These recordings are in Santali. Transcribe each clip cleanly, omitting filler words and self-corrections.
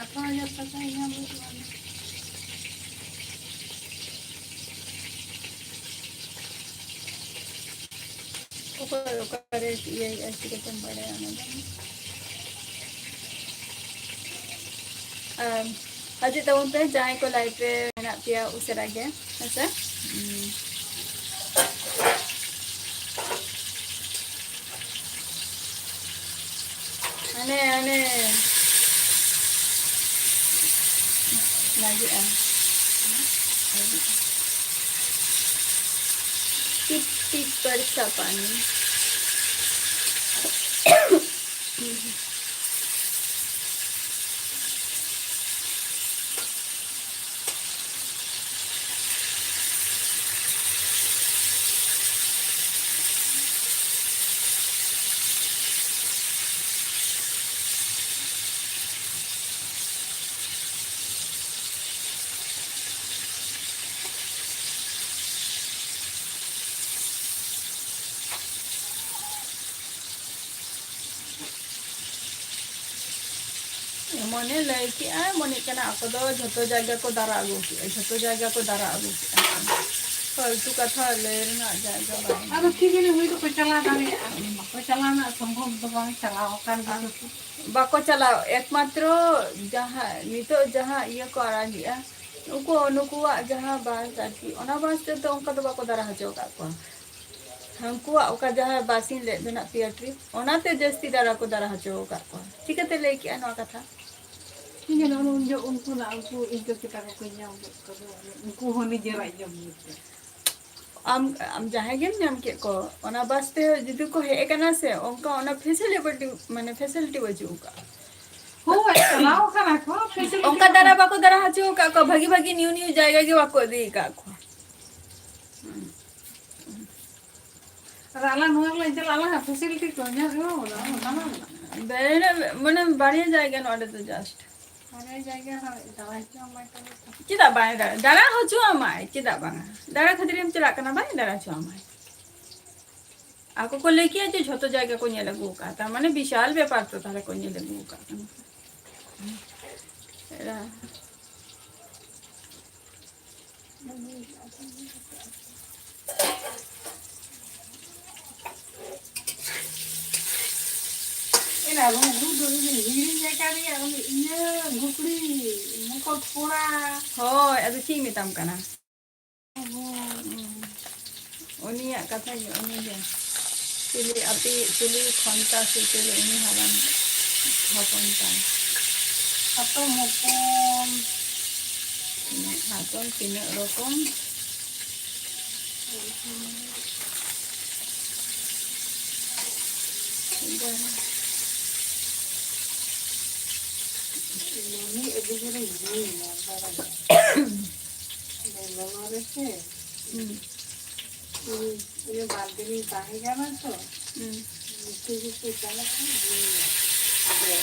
18,000 টাকা ñam মানে ओकरे ये ऐसे के तुम बड़े आने अजी तो उन पे जाए को लाइफ पे ना पिया उसे रखे ऐसा अने अने lagi tipis persiapan मने लय कि मने कना ako do जतो जगह को दारा आगु कि जतो जगह को दारा आगु कि फालतू कथा ले ना जाएगा बाय अब की जने हुई तो चला दाने को चलाना संभव तो बांग चलाओ कर बाको चलाओ एकमात्र जहां नितो जहां ये को आरा लिया उनको अनुकुआ जहां बास आती ओना बास तो उनका तो बाको दारा हजो का को हमको ओका जहां बासिन ले देना पियाट्री ओनाते जस्ती दारा को दारा हजो का को ठीक है ते लेके अनवा कथा की जने उनको ना उनको इज्जत के टाका को ñam उनको होनी जरा जम am jahe gen nyam ke ko ona baste judu ko he kana se onka ona facility mane facility waju ka हो चलाओ करा को facility onka dara bako dara hachu ka ko bhagi bhagi new jayega ge wako di ka ko राला नोर ले चला फैसिलिटी को ñam हो ना बेरे मने बढ़िया जाएगा नोडे तो जस्ट अरे जाएगा दवा क्यों मैं तो चिदा बाय दरा हजु अमाय चिदा बांगा दरा खातिर हम चला कना बाय दरा छु अमाय आको को लेके आज झतो जाएगा को ने लगू का ता माने विशाल व्यापार तो तारे को ने लगू का एरा एला वो दूध हिरी जकारी ये गुकड़ी मुको थोड़ा हो अदु ची मितम कना ओनिया कथा ये ओनिया चिली अति चिली खंता से चिली उनी हराम हपनता atau maupun हातन तीन रकम ini aja jadi ini barangnya belum ada sih ini balik bahi kan tuh itu jalan ini ada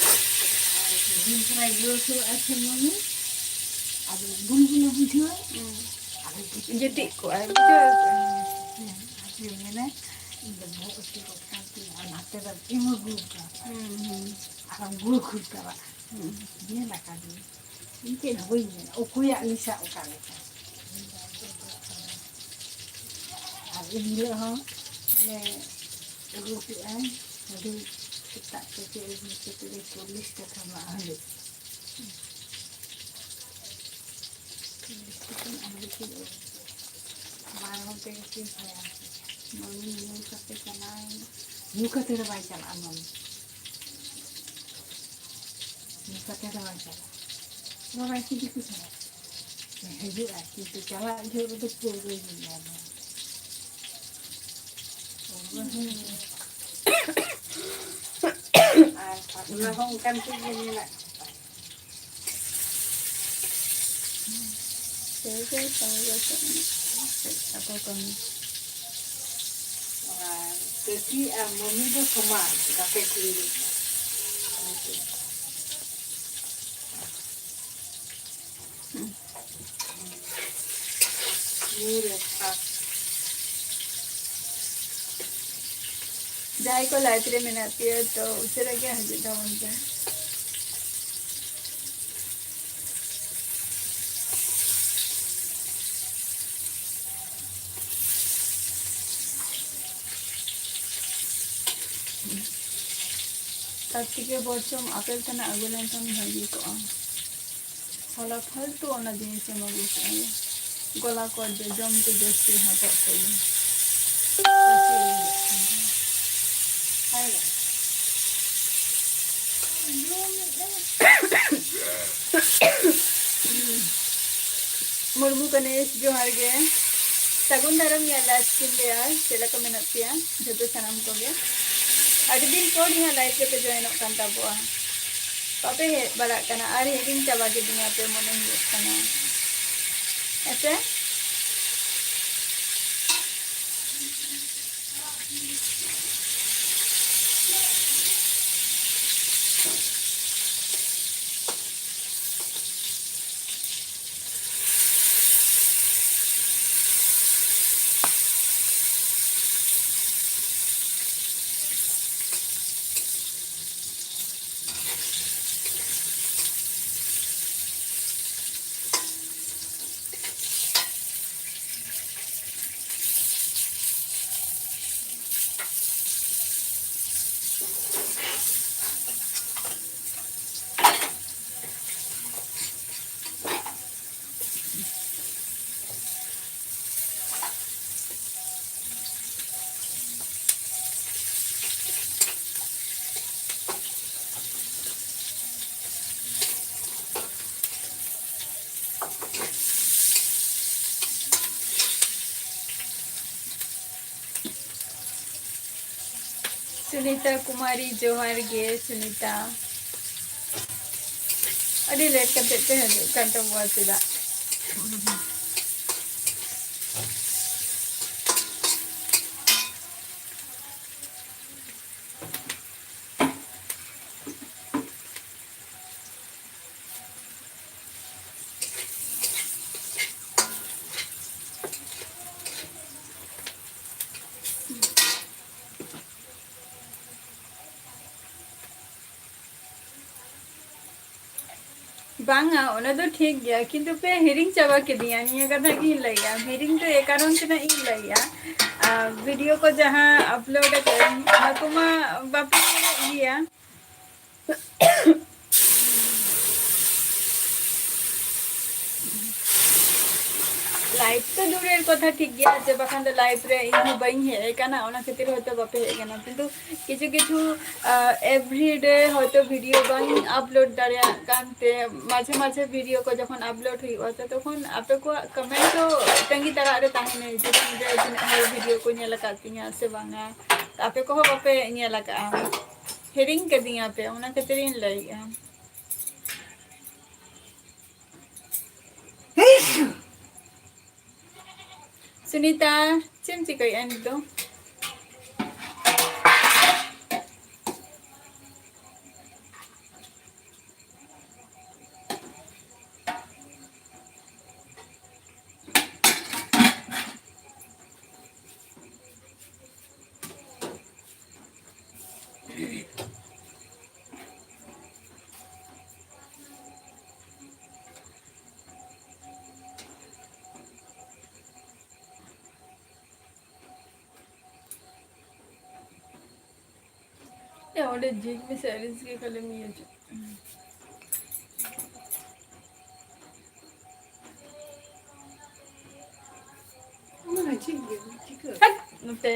दूसरा यो तो ऐसे मम्मी अब गुनगुन बुझो अब जति को आई आज ये मैंने इधर बहुत अच्छी बात करती है नाते तक इमो गुड़ का अब गुड़ खुद का ये लगा दी इनके हुई है ओ कोई अनिशा उकाले अब ये हाँ मैं गुड़ की आई अभी tak kecil ini kita tulis kata mahal. Tulis kita ahli kita. Mahal kecil saya. Mami ni kata kanai. Muka terbaik jalan mami. Muka terbaik jalan. Orang sih itu saya. Hejur aja itu jalan hejur itu puluh ini mana. Nó không canh cái gì như này. cái apa kon Jadi mami itu sama kafe keliling. Murah. जाए को लाइब्रेरी में आती है तो उसे लगे हजदा बनता है तार থেকে বরচম আপেল তানা আগুন লেনখান ভাগি কো হলা ফালতু অনা জিনিস এম আগুন আগে গলা কর দে জমতে জস্তি হাতা কই मुर्मू गणेश जोहार गे सगुन दारम या लास्ट दिन ले आज चला को मेहनत किया जब सनम को गया अड़ी दिन को यहाँ लाइफ पे जॉइन होकर तबुआ पापे है बड़ा करना अरे दिन चाबा के दुनिया पे मने ही करना ऐसे सुनीता कुमारी जोहार गे सुनीता अरे लेट कर देते हैं कंटा हुआ सीधा बांगा ओना तो ठीक गया किंतु पे हिरिंग चाबा के दिया निया कथा की लइया हिरिंग तो एक कारण से ना इ लइया वीडियो को जहां अपलोड कर नकुमा बापी लिया लाइव तो दूरेर कथा ठीक गया जे बखान तो लाइव रे इन बई हे काना ओना खातिर होतो बापे हे काना किंतु किछु किछु एवरीडे होतो वीडियो बई अपलोड दारिया कानते माझे माझे वीडियो को जखन अपलोड हुई तो तखन आपे को कमेंट तो तंगी तरा रे ताहने जे दिन हर वीडियो को नेला कातिया से बांगा आपे को बापे नेला का हेरिंग के दिया पे ओना खातिर इन लई सुनीता चिमची कोई एंड दो ya udah jig में series के कलम ये जो mana cik dia cik हट नते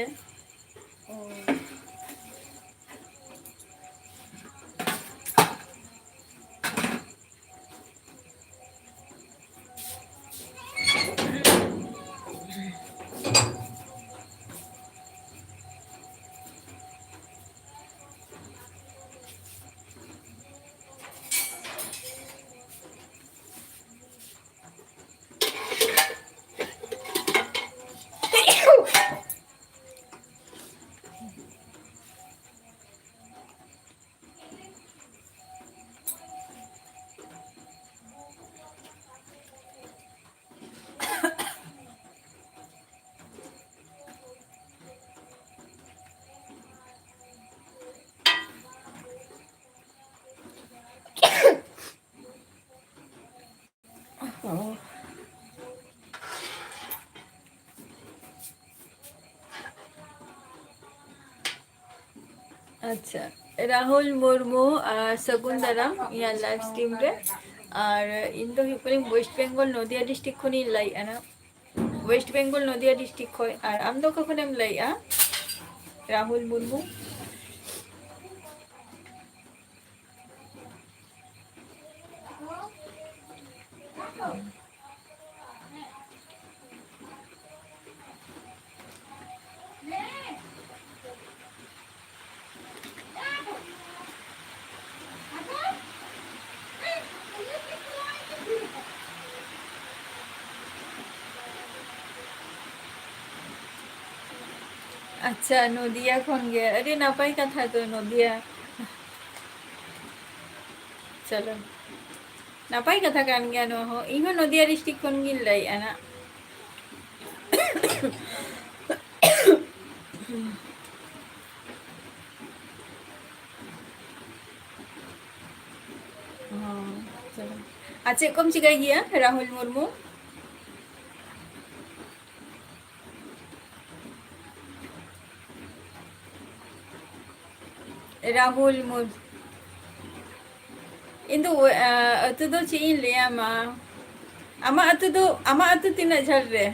oh अच्छा राहुल मुर्मू सगुन दाराम या लाइव स्ट्रीम रे और इन दो वेस्ट बेंगल नदिया डिस्ट्रिक्ट खनि लाइना वेस्ट बेंगल नदिया डिस्ट्रिक्ट खय और आम दो खनेम लाइया राहुल मुर्मू अच्छा नदिया खन गे अरे नपाय कथा तो नदिया चलो नपाय कथा कान गया नो हो इहो नदिया डिस्ट्रिक्ट खन गिन लाइया ना चलो अच्छा कम चिकाई गया राहुल मुर्मू राहुल मुर्मू इंदु अतु दो चीन लिया मा आमा अतु तीना झल रे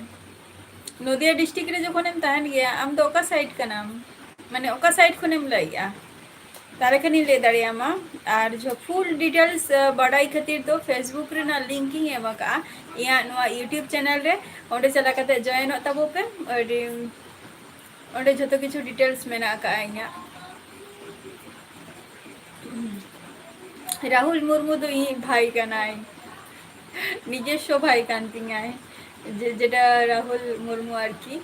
नदिया डिस्ट्रिक्ट रे जखनेम तहन गया आम दो ओका साइड कनाम माने ओका साइड खनेम लाइया तारे कनी ले दाड़िया मा और जो फुल डिटेल्स बड़ाई खातिर तो फेसबुक रे ना लिंकिंग एम का या नोआ यूट्यूब चैनल रे ओंडे चला कते जॉइन तबो पे ओंडे जतो किछु डिटेल्स मेना का इया राहुल मुर्मू तो ई भाई कनाय निजेस्व भाई कान तिंगाय जेटा राहुल मुर्मू आर की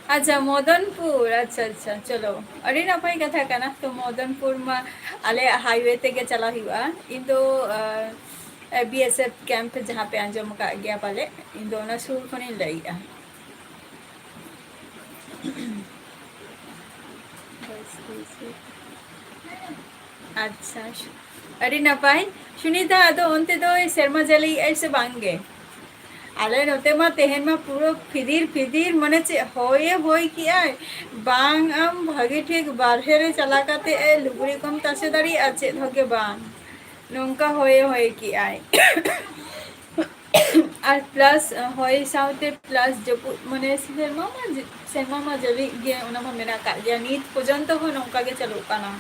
अच्छा मदनपुर अच्छा अच्छा चलो अरे नपाय कथा कना तो मदनपुर मा आले हाईवे ते के चला हुआ इन तो बीएसएफ कैंप जहाँ पे आंजम का गया पाले इन दोनों सुर खने लइया अच्छा अरे नपाय सुनीता तो उनते तो शर्मा जली ऐसे बांगे आले नोते मा तेहन मा पूरा फिदिर फिदिर मने चे होये होय किया बांग आम भागे ठीक बारहे रे चला काते ए लुगड़ी कम तासे दाड़ी आचे धोके बांग नोंका होये होय किया और प्लस होय साउते प्लस जब मने शर्मा मा जली गे ओना मा मेना का या नीत पर्यंत हो नोंका गे चलो काना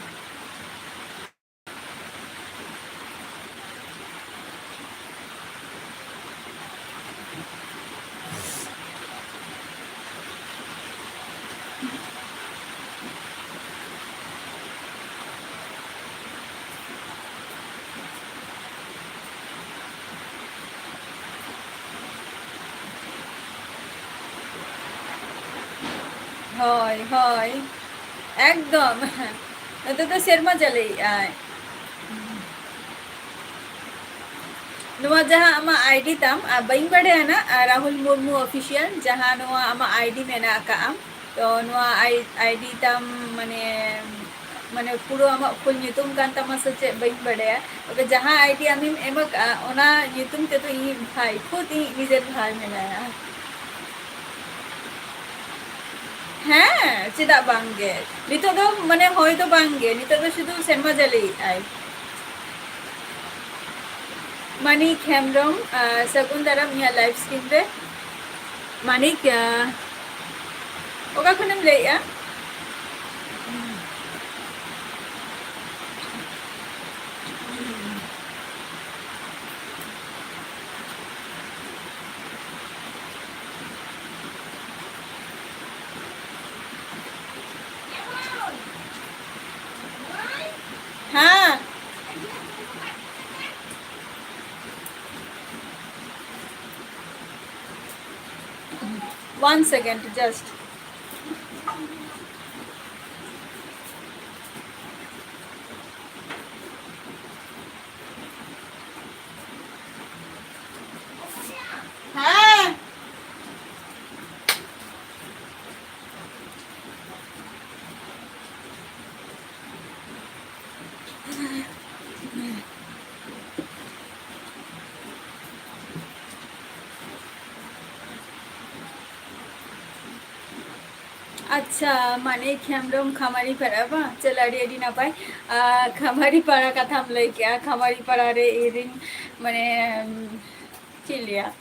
হয় হয় একদম এটা তো শর্মা জলে नुआ जहाँ आमा आईडी ताम बई बड़े है ना राहुल मुर्मू ऑफिशियल जहाँ नुआ आमा आईडी मेना का आम तो नुआ आईडी ताम मने मने पूरा आमा फुल नितुम कान तामा सचे बई बड़े है ओके जहाँ आईडी आमिम एमक ओना नितुम ते तो ई भाई खुद ई निजेर भाई मेना हाँ चेदा बांगे नितो दो मने होय तो बांगे नितो दो शुधु शर्मा जली आई मानिक हेमब्रम सगुन दाराम या लाइव स्ट्रीम रे मानिक ओका खनेम लेया हाँ 1 second just हाँ अच्छा माने हेम्ब्रम खामारी पाड़ा बा चल अड़ी अड़ी नापाय खामारी पाड़ा कथाम लई क्या खामारी पाड़ा रे इरिन माने चिलिया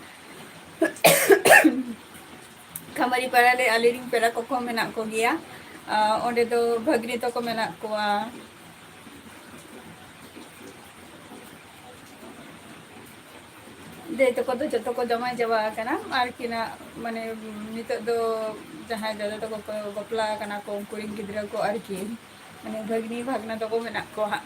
खामारी पाड़ा रे आलेरिन पेड़ा को मेना को गया ओंडे दो भगनी तो को मेना कोआ दे तो को जतो को जमाय जवा कना आर किना माने नितो दो जहां दादा तो को बपला कना को कुरिन गिद्रा को आर की माने भगनी भागना तो को मेना को हा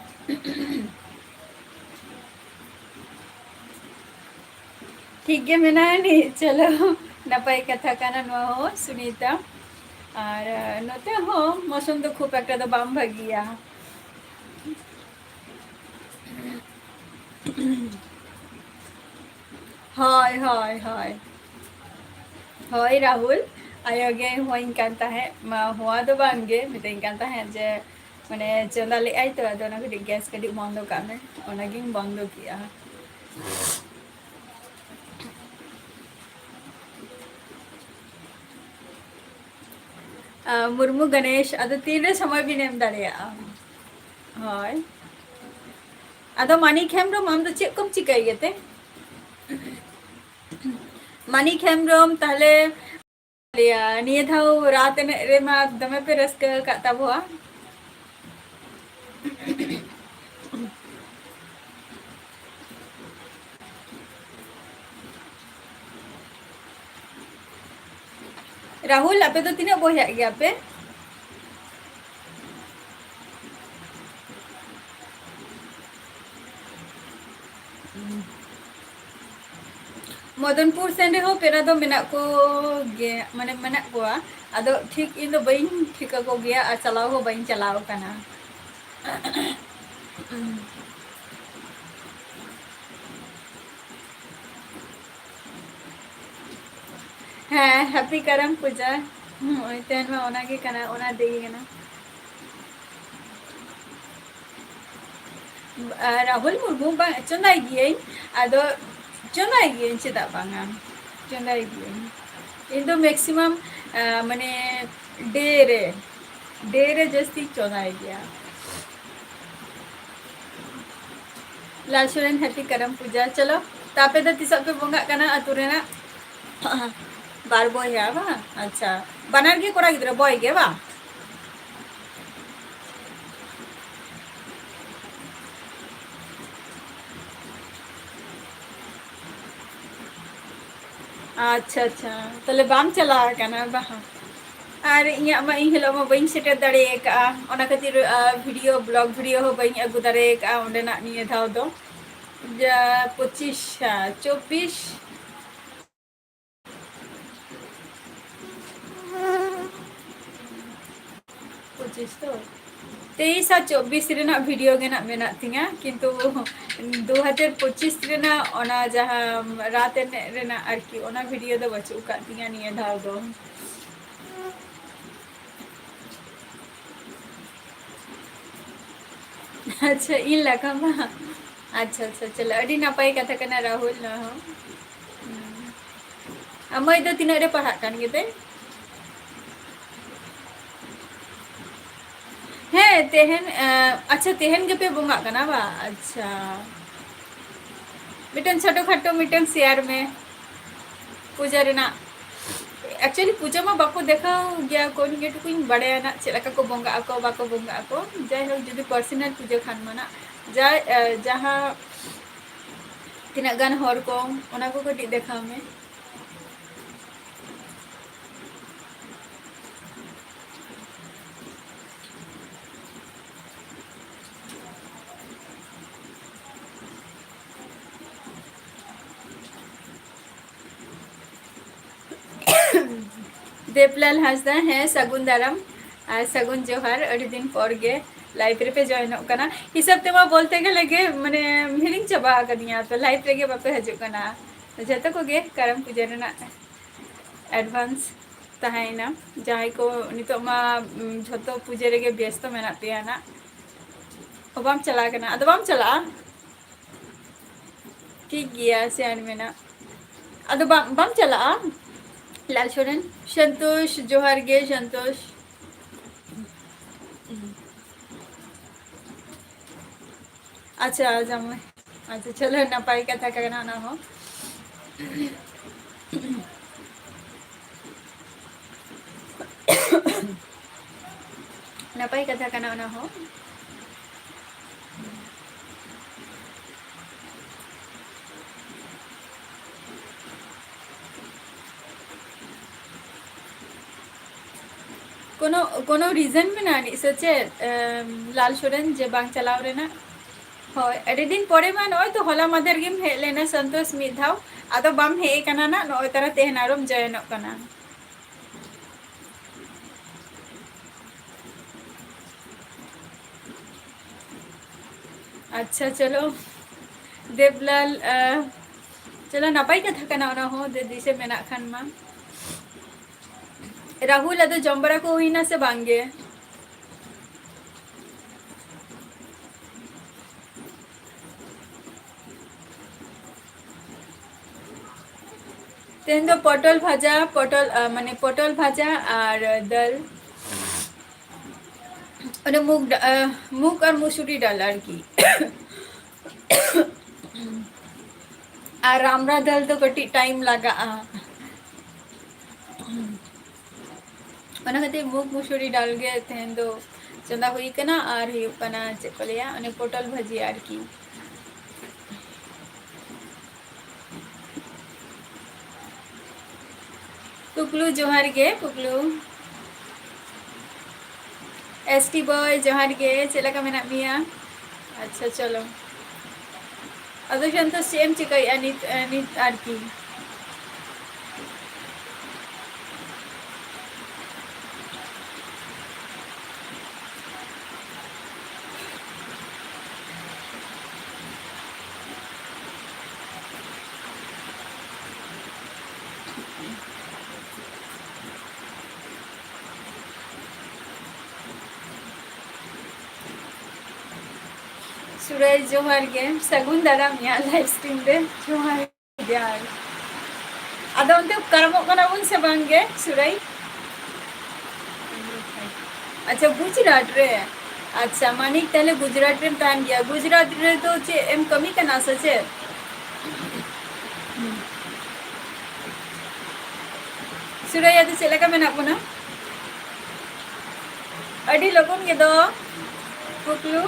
ठीक है मेना नी चलो नपाय कथा काना नो हो सुनीता और नोते हो मौसम तो खूब एक तो बाम भागिया हाय हाय हाय हाय राहुल आयोगे होइन कांता है मा हुआ दो बांगे मितेन कांता है जे माने चंदा ले आई तो अदो ना कटी गैस कटी बंद का में ओनागिन बंद किया मुर्मू गणेश अदो तीन समय भी नेम दाड़िया हाय अदो मानिक हेम्ब्रम आम दो चेक कम चिकाई गेते मानिक हेम्ब्रम ताहले निये धाव रात रे मा दमे पे रस्क का ताबोआ राहुल आपे तो तीन बोया गया पे मदनपुर सेंडे हो पेरा दो मेना को गे माने मेना को आदो ठीक इन दो बइन ठीक को गया आ चलाओ हो बइन चलाओ कना हाँ हैप्पी करम पूजा तेन में ओना के कना ओना देगी कना राहुल मुर्मू बा चंदाई गिये आदो चंदाई गिये चेदा बांगा चंदाई गिये इन दो मैक्सिमम माने डेरे जस्ती चंदाई गया लालसुरन हैप्पी करम पूजा चलो तापे द तिसा पे बोंगा कना अतुरेना बार बॉय है बा अच्छा बनार के कोरा गिद्रा बॉय के बा अच्छा अच्छा तले बाम चला कना बा और इया मा इन हिलो मा बइन सेटर दाड़े का ओना खातिर वीडियो ब्लॉग वीडियो हो बइन अगु दाड़े का ओंडेना निये धाव दो 25 24 तो 23 और 24 रेना वीडियो गेना मेना तिंगा किंतु 2025 रेना ओना जहां रात रेना आरकी ओना वीडियो दो बचु का तिंगा निये धाव दो अच्छा इन लगा मा अच्छा अच्छा चलो अड़ी नापाय कथा कना राहुल ना हो अमय दो तीन रे पढ़ा कान गेते है तेहन अच्छा तेहन के पे बोंगा कना बा अच्छा मिटन छोटो खाटो मिटन शेयर में पूजा रेना एक्चुअली पूजा में बाको देखा गया कोन गेट को बड़े ना चेलका को बोंगा को बाको बोंगा को जाय हो जदी पर्सनल पूजा खान मना जाय जहां तिना गान हर को ओना को कटी देखा में देवलाल हासदा है सगुन दाराम सगुन जोहार अड़ी दिन पर गे लाइफ रे पे जॉइन करना हिसाब ते मा बोलते गए लगे माने हिलिंग चबा कदिया तो लाइफ रे गे बापे हजू करना जतो को गे करम पूजा रेना एडवांस तहाइना जहां को नितो मा जतो पूजा रे गे व्यस्त मेना पेया ना ओबाम चला करना अदबाम चला ठीक गया से मेना अदबाम बम चला लाल छोरन संतोष जोहार गे संतोष अच्छा जमाई अच्छा चलो नपाई कथा करना ना हो नपाई कथा करना ना हो कोनो कोनो रीजन में ना सोचे लाल सोरेन जे बांग चलाव रेना होय अरे दिन परे मा नय तो होला मादर गेम हे लेना संतोष मिद धाव आदो बाम हे कना ना नय तारा तेहन आरम जयनक कना अच्छा चलो देवलाल चलो नपाई कथा कना ओना हो दे दिसे मेना खान मा राहुल अदो जम्बरा को हुई ना से बांगे तेन दो पटल भाजा पटल माने पटल भाजा और दल और मूग और मुसुरी डाल और की और रामरा दल तो कटी टाइम लगा ओना खातिर मूग मुसुरी डाल गे तेन दो चंदा हुई कना और हुई कना चे को लिया ओने पटल भाजी और की पुकलू जोहार गे पुकलू एसटी बॉय जोहार गे चला का मेना मिया अच्छा चलो अदो जंतो सेम चिकई अनित अनित और की सुरज जोहार गे सगुन दादा मिया लाइव स्ट्रीम रे जोहार यार अदो उनते करमो कना उन से बांगे सुरज अच्छा गुजरात रे अच्छा मानिक तले गुजरात रे तान गया गुजरात रे तो चे एम कमी कना सचे सुरज अदो चला का मेना बना अडी लोगन के दो पुकलू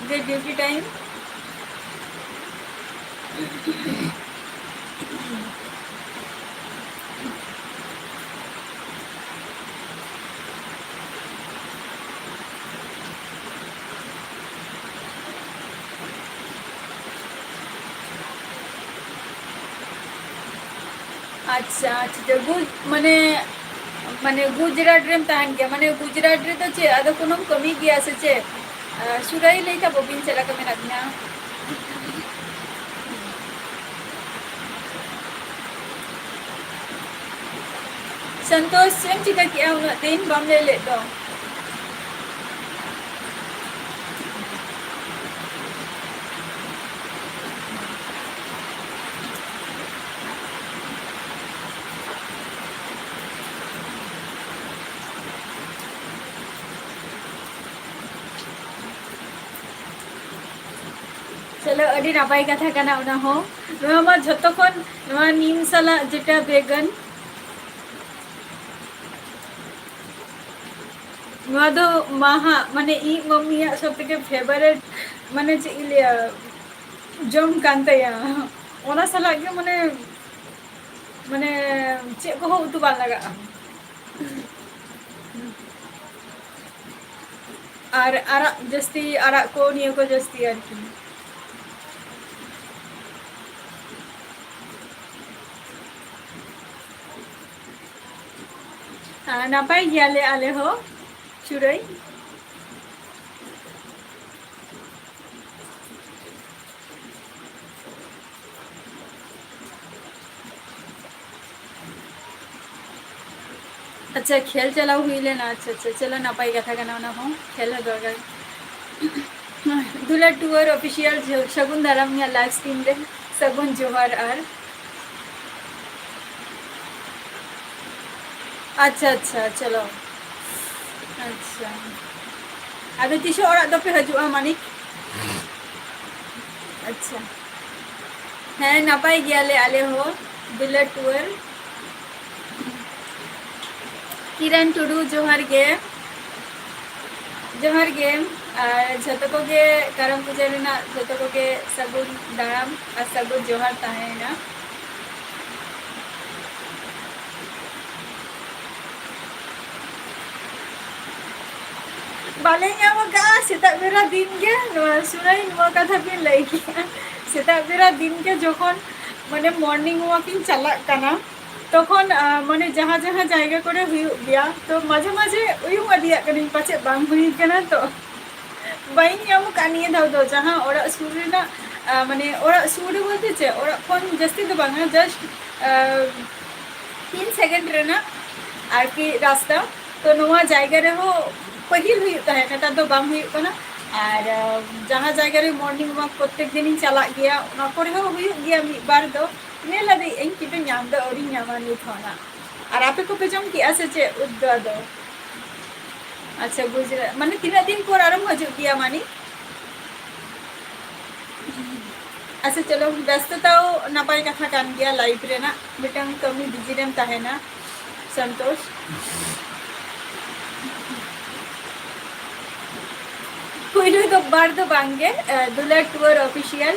दे ड्यूटी टाइम अच्छा अच्छा गुज माने माने गुजरात रे तान गया माने गुजरात रे तो चे अदो कोनो कमी गया से चे सुरई लेता बोबिन चला का मेना बिना संतोष सेम चिका किया उन दिन बम ले तो चलो अडी नपाई कथा कना उना हो नोआ मा झतो खन नोआ नीम सला जेटा बेगन नोआ दो माहा माने ई मम्मी या सब के फेवरेट माने चे इलिया जम कांतया ओना सला के माने माने चे को हो उतु बाल लगा और आरा जस्ती आरा को नियो को जस्ती और की नपाई गया ले आले हो चुरई अच्छा खेल चलाओ हुई लेना अच्छा अच्छा चलो नपाई कथा का ना हो खेल है दौड़ दुला टूर ऑफिशियल शगुन धरम या लाइव स्ट्रीम रे सगुन जोहार आर अच्छा अच्छा चलो अच्छा अबे तीसो और दो पे हजुआ मानिक अच्छा ᱦᱮᱸ ᱱᱟᱯᱟᱭ ᱜᱮᱭᱟᱞᱮ ᱟᱞᱮ ᱦᱚᱸ ᱫᱩᱞᱟᱹᱲ ᱴᱩᱣᱟᱹᱨ ᱠᱤᱨᱟᱱ ᱴᱩᱰᱩ ᱡᱚᱦᱟᱨ ᱜᱮ ᱟᱨ ᱡᱷᱚᱛᱚ ᱠᱚᱜᱮ ᱠᱟᱨᱟᱢ ᱯᱩᱡᱟᱹ ᱨᱮᱱᱟᱜ ᱡᱷᱚᱛᱚ ᱠᱚᱜᱮ ᱥᱟᱹᱜᱩᱱ ᱫᱟᱨᱟᱢ ᱟᱨ ᱥᱟᱹᱜᱩᱱ ᱡᱚᱦᱟᱨ ᱛᱟᱦᱮᱸᱭᱮᱱᱟ ᱵᱟᱞᱮ ᱧᱟᱢ ᱟᱠᱟᱫᱼᱟ ᱥᱮᱛᱟᱜ ᱵᱮᱲᱟ ᱫᱤᱱ ᱜᱮ ᱥᱩᱨᱟᱹᱭ ᱱᱚᱣᱟ ᱠᱟᱛᱷᱟ ᱵᱤᱱ ᱞᱟᱹᱭ ᱠᱮᱜᱼᱟ ᱥᱮᱛᱟᱜ ᱵᱮᱲᱟ ᱫᱤᱱ ᱜᱮ ᱡᱚᱠᱷᱚᱱ ᱢᱟᱱᱮ ᱢᱚᱨᱱᱤᱝ ᱳয়াᱠ ᱤᱧ ᱪᱟᱞᱟᱜ ᱠᱟᱱᱟ তখন মানে ᱡᱟᱦᱟᱸ ᱡᱟᱦᱟᱸ ᱡᱟᱭᱜᱟ ᱠᱚᱨᱮ ᱦᱩᱭᱩᱜ ᱜᱮᱭᱟ ᱛᱚ ᱢᱟঝে ᱢᱟঝে ᱩᱭᱩᱝ ᱤᱫᱤᱭᱟᱜ ᱠᱟᱹᱱᱟᱹᱧ ᱯᱟᱪᱮᱫ ᱵᱟᱝ ᱦᱩᱭ ᱠᱟᱱᱟ ᱛᱚ ᱵᱟᱹᱧ ᱧᱟᱢ ᱟᱠᱟᱫ ᱱᱤᱭᱟᱹ ᱫᱷᱟᱣ ᱫᱚ ᱡᱟᱦᱟᱸ ᱚᱲᱟᱜ ᱥᱩᱨ ᱨᱮᱱᱟᱜ ᱢᱟᱱᱮ ᱚᱲᱟᱜ ᱥᱩᱨ ᱨᱮ ᱵᱚᱞᱛᱮ ᱪᱮᱫ ᱚᱲᱟᱜ ᱠᱷᱚᱱ ᱡᱟᱹᱥᱛᱤ ᱫᱚ ᱵᱟᱝᱟ ᱡᱟᱥᱴ 3 সেকেন্ড ᱨᱮᱱᱟᱜ ᱟᱨᱠᱤ ᱨᱟᱥᱛᱟ ᱛᱚ ᱱᱚᱣᱟ ᱡᱟᱭᱜᱟ ᱨᱮᱦᱚᱸ ᱯᱟᱹᱦᱤᱞ ᱦᱩᱭᱩᱜ ᱛᱟᱦᱮᱸ ᱱᱮᱛᱟᱨ ᱫᱚ ᱵᱟᱝ ᱦᱩᱭᱩᱜ ᱠᱟᱱᱟ ᱟᱨ ᱡᱟᱦᱟᱸ ᱡᱟᱭᱜᱟ ᱨᱮ ᱢᱚᱨᱱᱤᱝ ᱳয়াᱠ ᱯᱨᱚᱛᱮᱠ ᱫᱤᱱᱤᱧ ᱪᱟᱞᱟᱜ ᱜᱮᱭᱟ ᱚᱱᱟ ᱠᱚᱨᱮ ᱦᱚᱸ ᱦᱩᱭᱩᱜ ᱜᱮᱭᱟ ᱢᱤᱫ ᱵᱟᱨ ᱫᱚ ᱧᱮᱞ ᱟᱹᱫᱤᱧ ᱤᱧ ᱠᱤᱱᱛᱩ ᱧᱟᱢ ᱫᱚ ᱟᱹᱣᱨᱤᱧ ᱧᱟᱢᱟ ᱱᱤᱛ ᱦᱚᱸ ᱟᱨ ᱟᱯᱮ ᱠᱚᱯᱮ ᱡᱚᱢ ᱠᱮᱜᱼᱟ ᱥᱮ ᱪᱮᱫ ᱩᱫᱽᱫᱚ ᱫᱚ ᱟᱪᱪᱷᱟ ᱜᱩᱡᱽᱨᱟᱴ ᱢᱟᱱᱮ ᱛᱤᱱᱟᱹᱜ ᱫᱤᱱ ᱯᱚᱨ ᱟᱨᱚᱢ ᱦᱤᱡᱩᱜ ᱜᱮᱭᱟ ᱢᱟᱱᱤ अच्छा चलो व्यस्तता नपाय कथा कान गया लाइफ रेना मिटन कमी बिजी रेम तहेना संतोष पुइलु दो बार दो बांगे दुलर टूर ऑफिशियल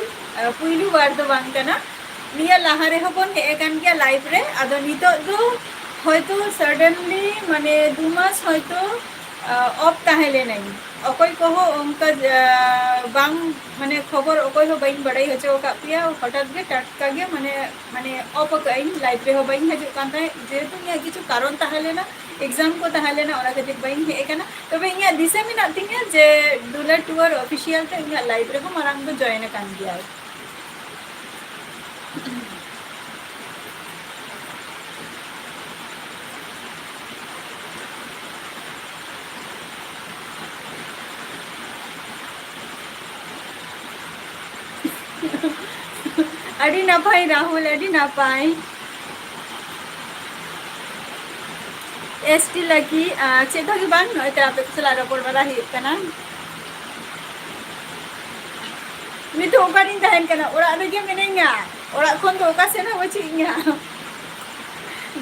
पुइलु बार दो बांग कना निया लाहा रे हबन हे कान गया लाइफ रे आदो नितो दो হয়তো सडनली माने 2 मास হয়তো অফ তাহেলে নাই অকই কহ অঙ্কা বাং মানে খবর অকই হো বাইন বড়াই হচে ওকা পিয়া হঠাৎ গে টাটকা গে মানে মানে অফ কাইন লাইফ রে হো বাইন হজু কান তাই যেহেতু নিয়া কিছু কারণ তাহলে না एग्जाम को ताहले ना ओरा खातिर बाइन हे कना तबे इया दिसे मिना तिंगे जे दुलर टूर ऑफिशियल ते इया लाइव रे को मारांग दो जॉइन कान गया अड़ी ना पाई राहुल अड़ी ना पाई एसटी लगी चेता की बान नय ता पे चला रपोर वाला ही कना मी तो ओकारिन तहन कना ओरा रेगे मिनेंगा ओरा खन तो ओका सेना वचिंगा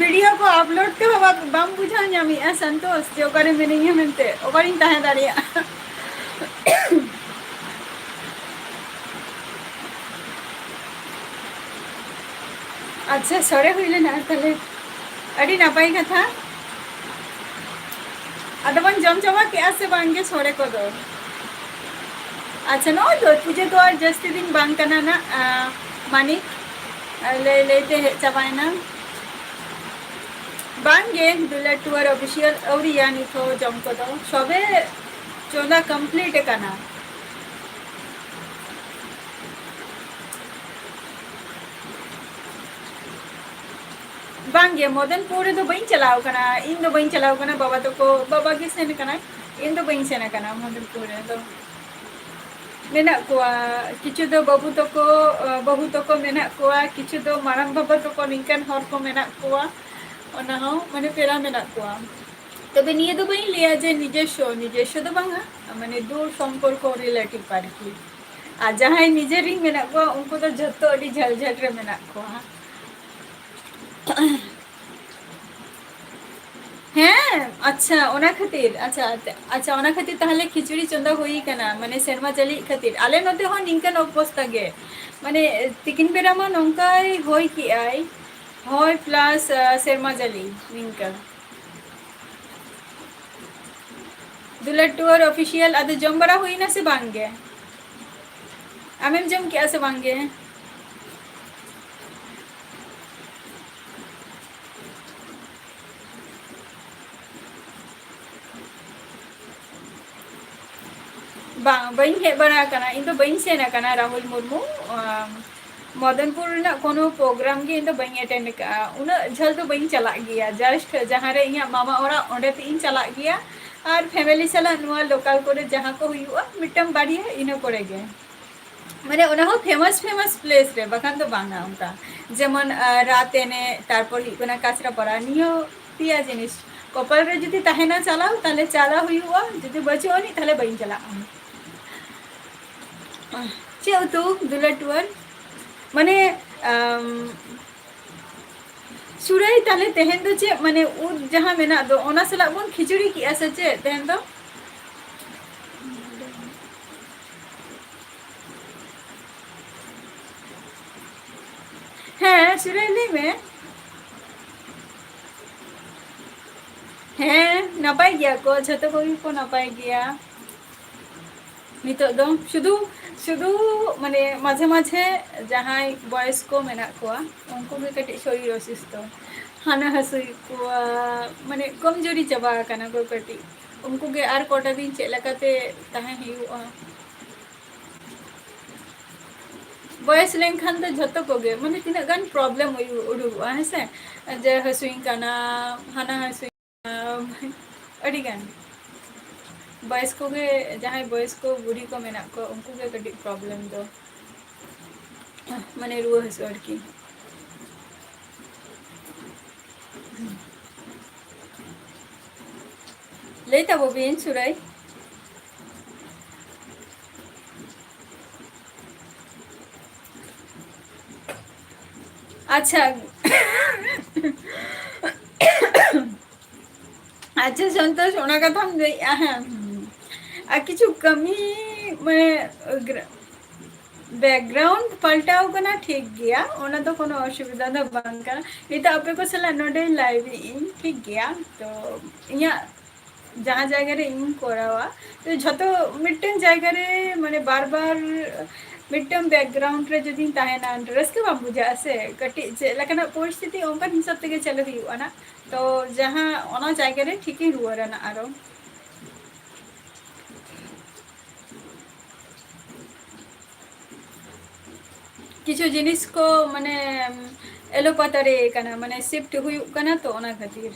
वीडियो को अपलोड तो बाम बुझा ᱧᱟᱢᱤ संतोष जो ओकारे मिनेंगा मेनते ओकारिन तहन दारिया अच्छा सरे हुइले ना तले अड़ी नापाई कथा अदबन जम जमा के आसे बांगे सोरे को दो अच्छा नो तो तुझे तो आज जस्ती दिन बांग कना ना मानी ले लेते चबायना बांगे दुलर टूर ऑफिशियल और यानी तो जम को दो सबे 14 कंप्लीट कना बांगे मदनपुर दो बइन चलाव कना इन दो बइन चलाव कना बाबा तो को बाबा के सेन कना इन दो बइन सेन कना मदनपुर दो मेना कोआ किछु दो बाबू तो को मेना कोआ किछु दो मारंग बाबा तो को निकन हर को मेना कोआ ओना हो माने पेरा मेना कोआ तबे निये दो बइन लिया जे निजेशो दो बांगा माने दूर संपर्क रिलेटिव पारकी आ जहां निजे रिंग मेना कोआ उनको तो जत्तो अडी झल झल रे मेना कोआ हाँ अच्छा ओना खातिर अच्छा अच्छा ओना खातिर ताहले खिचड़ी चंदा होई कना माने सेरमा जली खातिर आले नते हो निंकन अवस्था गे माने तिकिन बेरा मा नंकाय होई की आई होय प्लस सेरमा जली निंकन दुलर टूर ऑफिशियल आदो जम बड़ा हुई ना से बांगे आमेम जम क्या से बांगे बइन हे बना कना इन तो बइन सेना कना राहुल मुर्मू मदनपुर ना कोनो प्रोग्राम गे इन तो बइन अटेंड का उना झल तो बइन चला गया जस्ट जहां रे इया मामा ओरा ओंडे ते इन चला गया और फैमिली सला नुआ लोकल कोरे जहां को हुआ मिटम बाड़िया इनो कोरे गे माने ओना हो फेमस प्लेस रे बखान तो बांगा उनका जेमन रात एने तारपर ही कोना काचरा पड़ा नियो पिया जिनिस कपाल रे जदी ताहेना चलाओ ताले चला हुआ जदी बचो नी ताले बइन चला चे उतु दुला टुअर माने सुराई ताले तेहन दो चे माने उद जहां मेना दो ओना सला बन खिचड़ी की ऐसे चे तेहन दो हाँ सुराई ले में हाँ नापाय गया को झतो को नापाय गया नितो दो शुदु शुदु माने माझे माझे जहां बॉयज को मेना को उनको भी कटी शरीर अस्वस्थ हाना हसुई को माने कमजोरी चाबा काना को कटी उनको के आर कोटा दिन चे लकाते ताहे हियुआ बॉयज लेनखान तो झतो को गे माने तिना गान प्रॉब्लम उडुआ है से जे हसुई काना हाना हसुई अड़ी गान बॉयज को गे जहां बॉयज को बुढ़ी को मेना को उनको के कटी प्रॉब्लम दो माने रुआ हसु अड़की लेता वो बीन सुराई अच्छा अच्छा संतोष ओना कथा हम गई आ किछु कमी माने बैकग्राउंड पलटाव कना ठीक गया ओना तो कोनो असुविधा द बांग कना निता अपे को सला नोडे लाइव इन ठीक गया तो इया जहाँ जगह रे इन कोरावा तो झतो मिटन जगह रे माने बार बार मिटन बैकग्राउंड रे जदी ताहेना रस्के बा बुझा से कटी जे लकना परिस्थिति ओंकन हिसाब ते चले हुआ ना तो जहाँ ओना जगह रे ठीक ही रुआ ना आरो किछु जिनिस को माने एलोपातारे कना माने शिफ्ट हुई कना तो ओना खातिर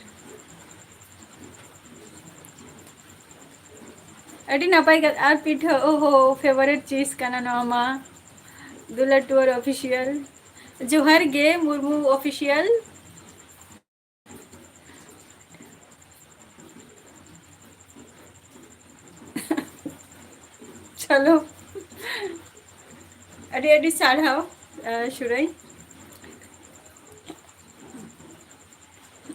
अड़ी नापाई का आर पीठा ओहो फेवरेट चीज कना नामा दुला टूर ऑफिशियल जोहर गे मुर्मू ऑफिशियल चलो अड़ी अड़ी साढ़ाओ शुराई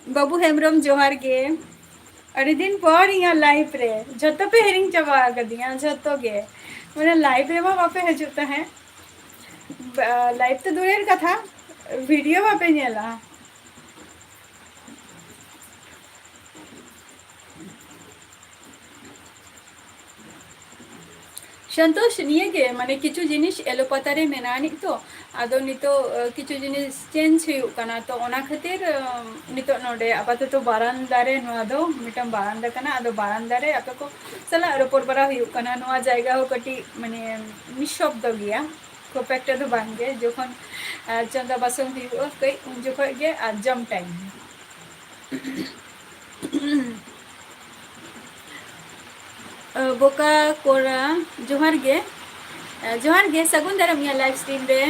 बाबू हेमरम जोहार गे अड़ी दिन पर यहाँ लाइव रे जतो पे हेरिंग चाबा गदिया जतो गे मैंने लाइव रे बापे हजुता है लाइव तो दूर कथा वीडियो बापे नेला संतोष निये गे माने किछु जिनिस एलोपातारे मेनानी तो आदो नितो किछु जिनिस चेंज हुयु कना तो ओना खातिर नितो नोडे आपाततो बारांदा रे नोआ दो मिटम बारांदा कना आदो बारांदा रे आपे को सला रोपोर बरा हुयु कना नोआ जायगा हो कटी माने निशब्द गया को पेक्टा दो बांगे जोखन चंदा बासंग हुयु कई उन जोखन गे जम टाइम बोका कोरा जोहार गे सगुन दाराम या लाइव स्ट्रीम रे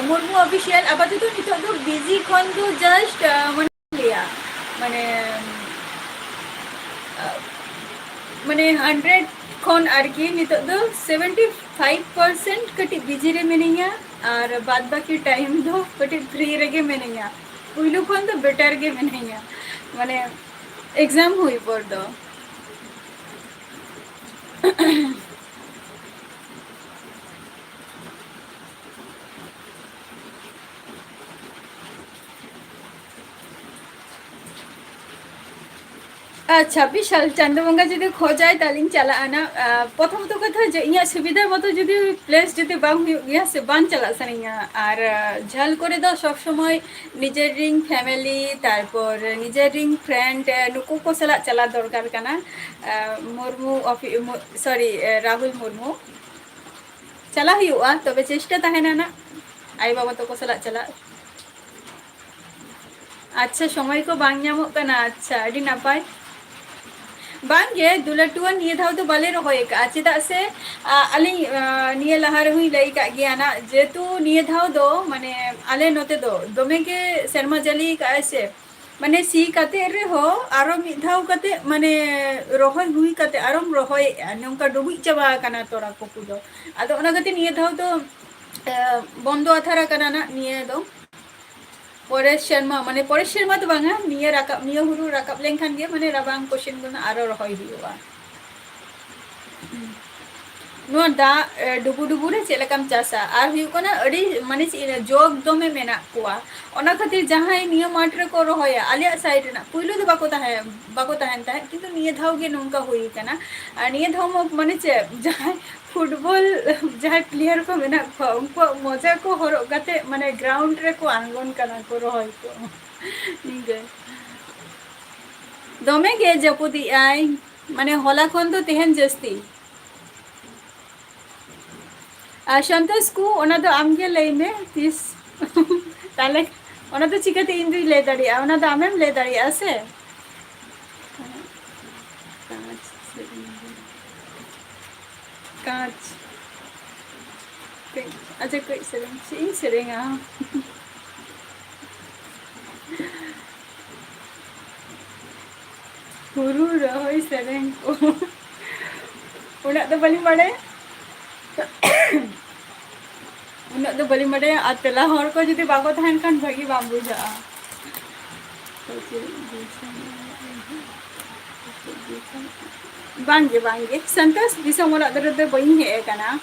मुर्मू ऑफिशियल आपातत नितो दो बिजी खन दो जस्ट माने लिया माने माने 100 खन आरकी नितो दो 75% कटी बिजी रे मेनिया और बाद बाकी टाइम दो कटी फ्री रेगे मेनिया उइलु खन तो बेटर गे मेनिया माने एग्जाम हुई पर दो छब्बीस साल चांद बंगा जो खोजाए तालिंग चला आना प्रथम तो कथा जो इन सुविधा मत जो प्लेस जो बांग से बान चला सनिया और झल करे दो सब समय निजेर रिंग फैमिली तारपर निजेर रिंग फ्रेंड नुकु को सला चला दरकार कना मुर्मू सॉरी राहुल मुर्मू चला हुआ तबे चेष्टा तहना ना आई बाबा तो को सला चला अच्छा समय को बांग नामो कना अच्छा अडी नापाय बांगे दुलटुआ निये धाव तो बाले रहोय का चेदा से आली निये लहा रहुई लई का गया ना जेतु निये धाव दो माने आले नोते दो दोमे के शर्मा जली का ऐसे माने सी कते रे हो आरो मिद धाव कते माने रोहय हुई कते आरो रोहय नोंका डुबुj चाबा काना तोरा को पुदो आदो ओना कते निये धाव तो बंदो अथारा काना ना निये दो परे शर्मा माने परे शर्मा तो बांगा निये राकाब निये हुरु राकाब लेंखान गे माने राबांग कोशिन गुना आरो रोहय हुआ नो दा डुबु डुबु रे चेलकम चासा आर हुई कोना अडी माने जोग दोमे मेना कुआ ओना खातिर जहां निये माठ रे को रोहया आलिया साइड ना पुइलो दो बाको ताहेन ताहे किंतु निये धाव गे नोंका हुई काना आ निये धाव मो माने चे जहां फुटबॉल जहां प्लेयर को मेना को उनको मजा को हरो गते माने ग्राउंड रे को आंगन काना को रोहय को निगे दोमे गे जपुदी आई माने होला खन तो तेहन जस्ती संतोष को ओना तो आमगे लई में तीस ताले ओना तो चिकते इन दुई ले दाड़ी ओना तो आमेम ले दाड़ी आसे कांच अच्छा कोई सेरेंग हुरु रहोय सेरेंग को उना तो बली मड़े उन्नत तो बली मडे अतला हर को जुदी बाको थान कान भागी बाम बुझा बांगे संतोष दिसम ओरा दरते बई हे काना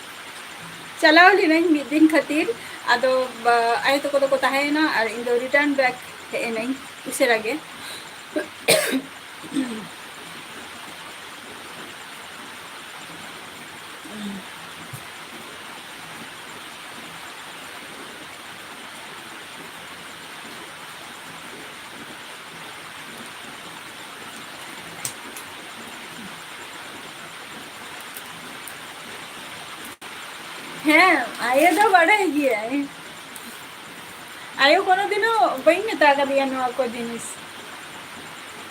चलाव लिनाई मिद दिन खातिर आदो आय तो को ताहेना और इन दो रिटर्न बैक हे नहीं उसेरा गे आयो तो बड़ा है आयो कोनो दिनो बई मेता का दिया नवा को जिनिस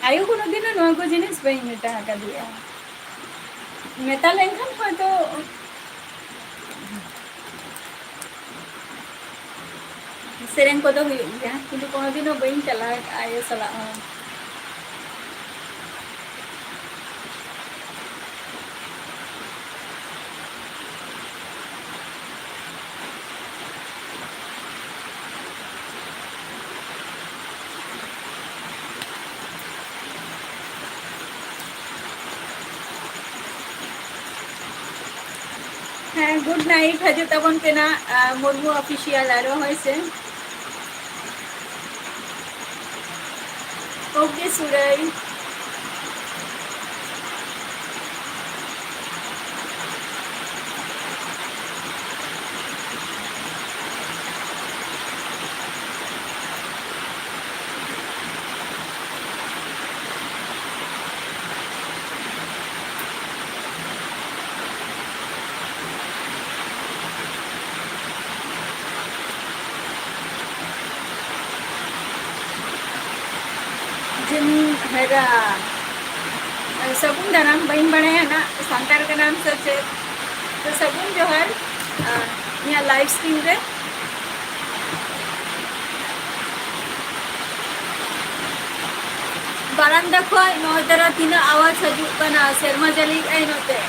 आयो कोनो दिनो नवा को जिनिस बई मेता का दिया मेता लेंखन हो तो सेरेंग को तो हुई गया किंतु कोनो दिनो बई चला आयो सला गुड नाइट हजू तबन पेना मुर्मू ऑफिशियल आरो होइसे ओके सुरई मेरा सगुन दानाम बहन बने है ना सांतार के नाम से तो सगुन जो है यहाँ लाइव स्ट्रीम रे बारांदा को नौतरा तीन आवाज हजू कना शर्मा जली आई नोते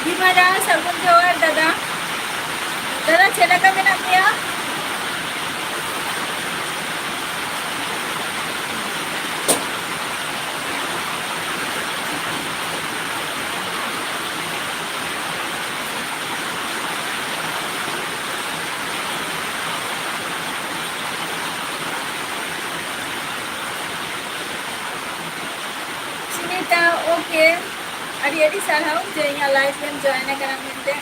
gimana sabun jawar dada cila kami nak ya Sunita okay Adi salah je yang live game join करना मिलते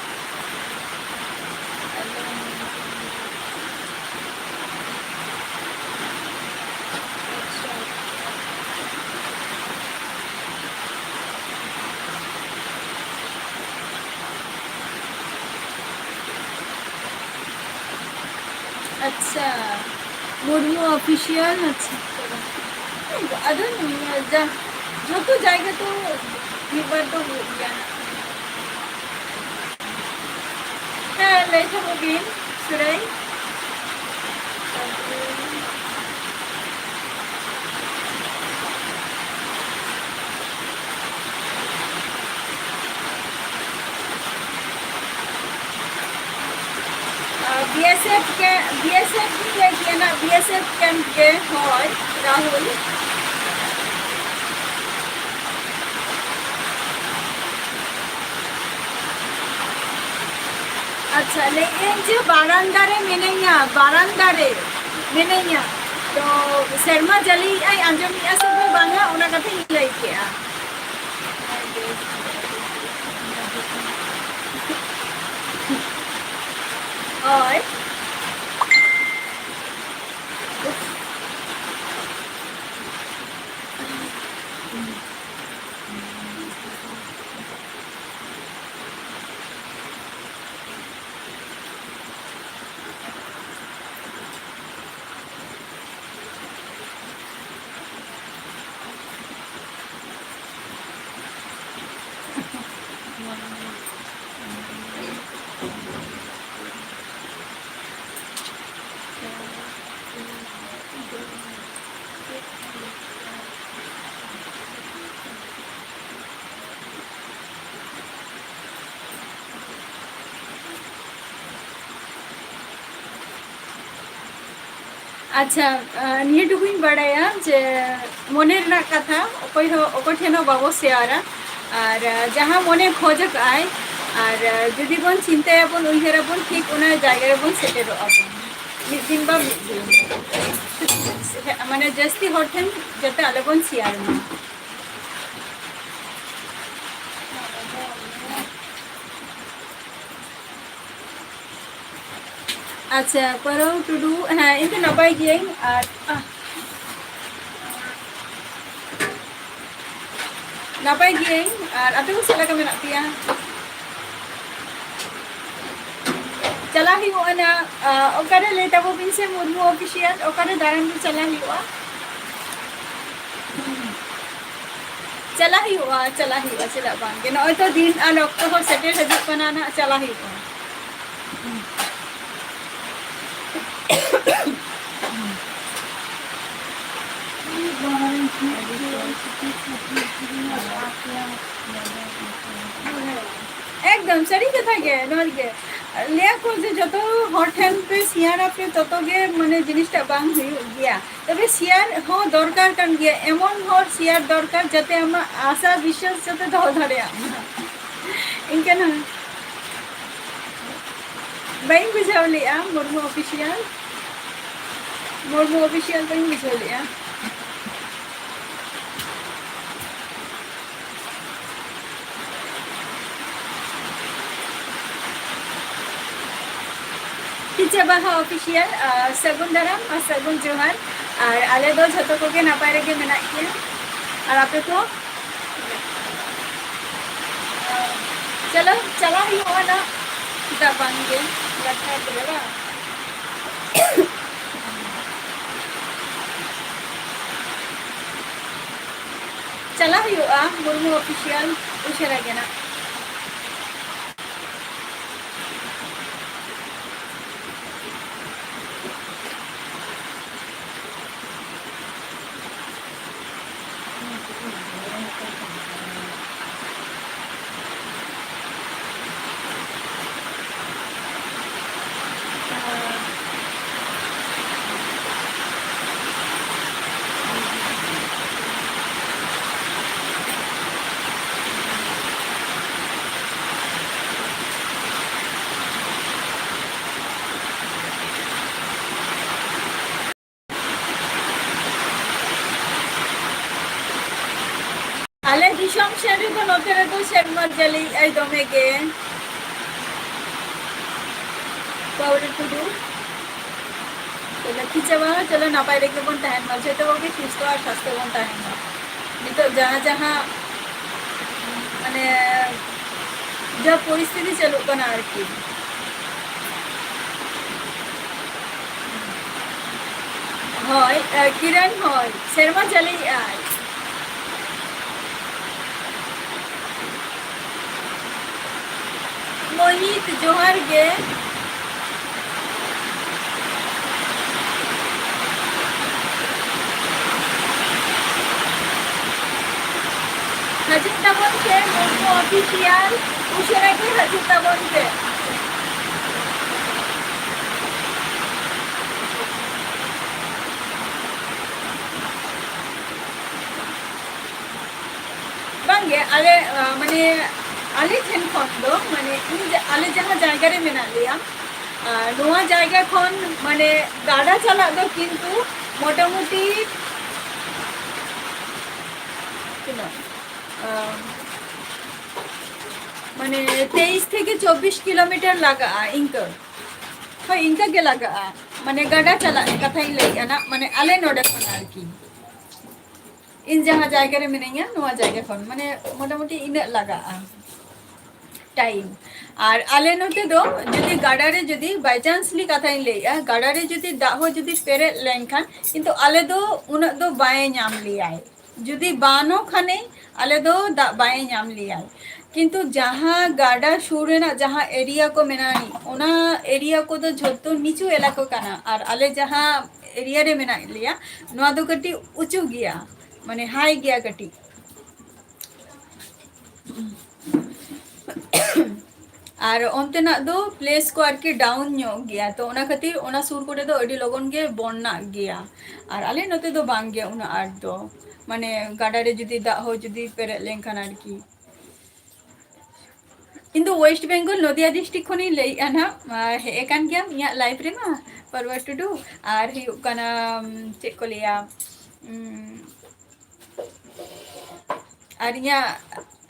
अच्छा मुर्मू ऑफिशियल अच्छा अदन जा जो तो जाएगा तो एक बार तो हो गया हाँ ले था वो भी सुराई बीएसएफ भी लेके ना बीएसएफ कैंप के হয় राहुल अच्छा लेकिन जो बारांदारे मिनेኛ तो शर्मा जली आई अंजमी ऐसे भी बांगा उना कथे लई के और अच्छा नियटुकुኝ बाड़ाया जे मने रना कथा ओको ठेनो बाबो शेयारा और जहाँ मने खोज आय और जुदी बन चिंताया बन उइहरा बन ठीक उना जायगा रे बन सेटेरो आबन मिद दिन बा मिद दिन माने जस्ती हर ठेन जते आले बन शेयार मा अच्छा परो टुडू हाँ इनके नपाई गई और नपाई गई और अते को चला का मेना पिया चला ही वो ना ओकरे लेटा वो बिन से मुर्मू ऑफिशियल ओकरे दारन में चला ही हुआ चला ही हुआ चला बांग के ना तो दिन आल अक्टूबर सेटेल हजूक बनाना चला ही हुआ एकदम सही कथा गे नर गे लिया को जे जतो हॉटहैंड पे सियार आपे ततो गे माने जिनिसटा बांग हुई गया तबे सियार हो दरकार कान गे एमन हर सियार दरकार जते हम आशा विश्वास जते दो धरे इनके ना बाइन बुझाव लिया मुर्मू ऑफिशियल बाइन बुझाव लिया टीचर बाहा ऑफिशियल सगुन दाराम और सगुन जोहार और आले दो झतो को के नापाय रे के मेना के और आपे को चलो चला ही हो ना दबांगे लखा देवा चला ही हो मुर्मू ऑफिशियल उशरा के ना आले दिशम शरीर तो नोतेरे तो शर्मा जली आई दोमे के पाउडर टू डू तो लकी चवा चलो नापाई रे के बन तहन मजे तो ओके सुस्त और स्वास्थ्य बन तहन नितो जहां जहां माने जब परिस्थिति चलो बना आरकी হয় কিরণ হয় শর্মা জলি আয় मोहित जोहार गे हजूर तबन पे मुर्मू ऑफिशियल उशरा के हजूर तबन पे बांगे आले माने आले ठेन खन दो माने आले जहाँ जायगा रे मेना लिया नोआ जायगा खन माने गाड़ा चला दो किंतु मोटामुटी माने 23 থেকে 24 किलोमीटर लगा इंका हाँ इंका के लगा माने गाड़ा चला कथा ही ले ना माने आले नोडे खन आरकी इन जहाँ जायगा रे मेना नोआ जायगा खन माने मोटामुटी इन लगा टाइम और आले नोते दो जदि गाड़ा रे जदि बाय चांस ली कथा ही ले गाड़ा रे जदि दाहो जदि पेरे लेंखान किंतु आले दो उन दो बाय नाम लिया है जदि बानो खाने आले दो बाय नाम लिया है किंतु जहाँ गाड़ा शुरू ना जहाँ एरिया को मेनानी उना एरिया को तो झोतो नीचू इलाको काना और आले जहाँ एरिया रे मेना लिया नोआ दो कटी उचू गया माने हाई गया कटी और ओंतेना दो प्लेस को आरके डाउन ᱧᱚᱜ गया तो ओना खातिर ओना सुर कोरे दो अडी लगन गे बन्ना गया और आले नोते दो बांग गया उना आर दो माने गाडा रे जुदी दा हो जुदी पेरे लेंखान आरकी किंतु वेस्ट बेंगल नदिया डिस्ट्रिक्ट खनि लई आना हे एकान गया इया लाइफ रे मा परवर टुडू और ही कना चेक को लिया और इया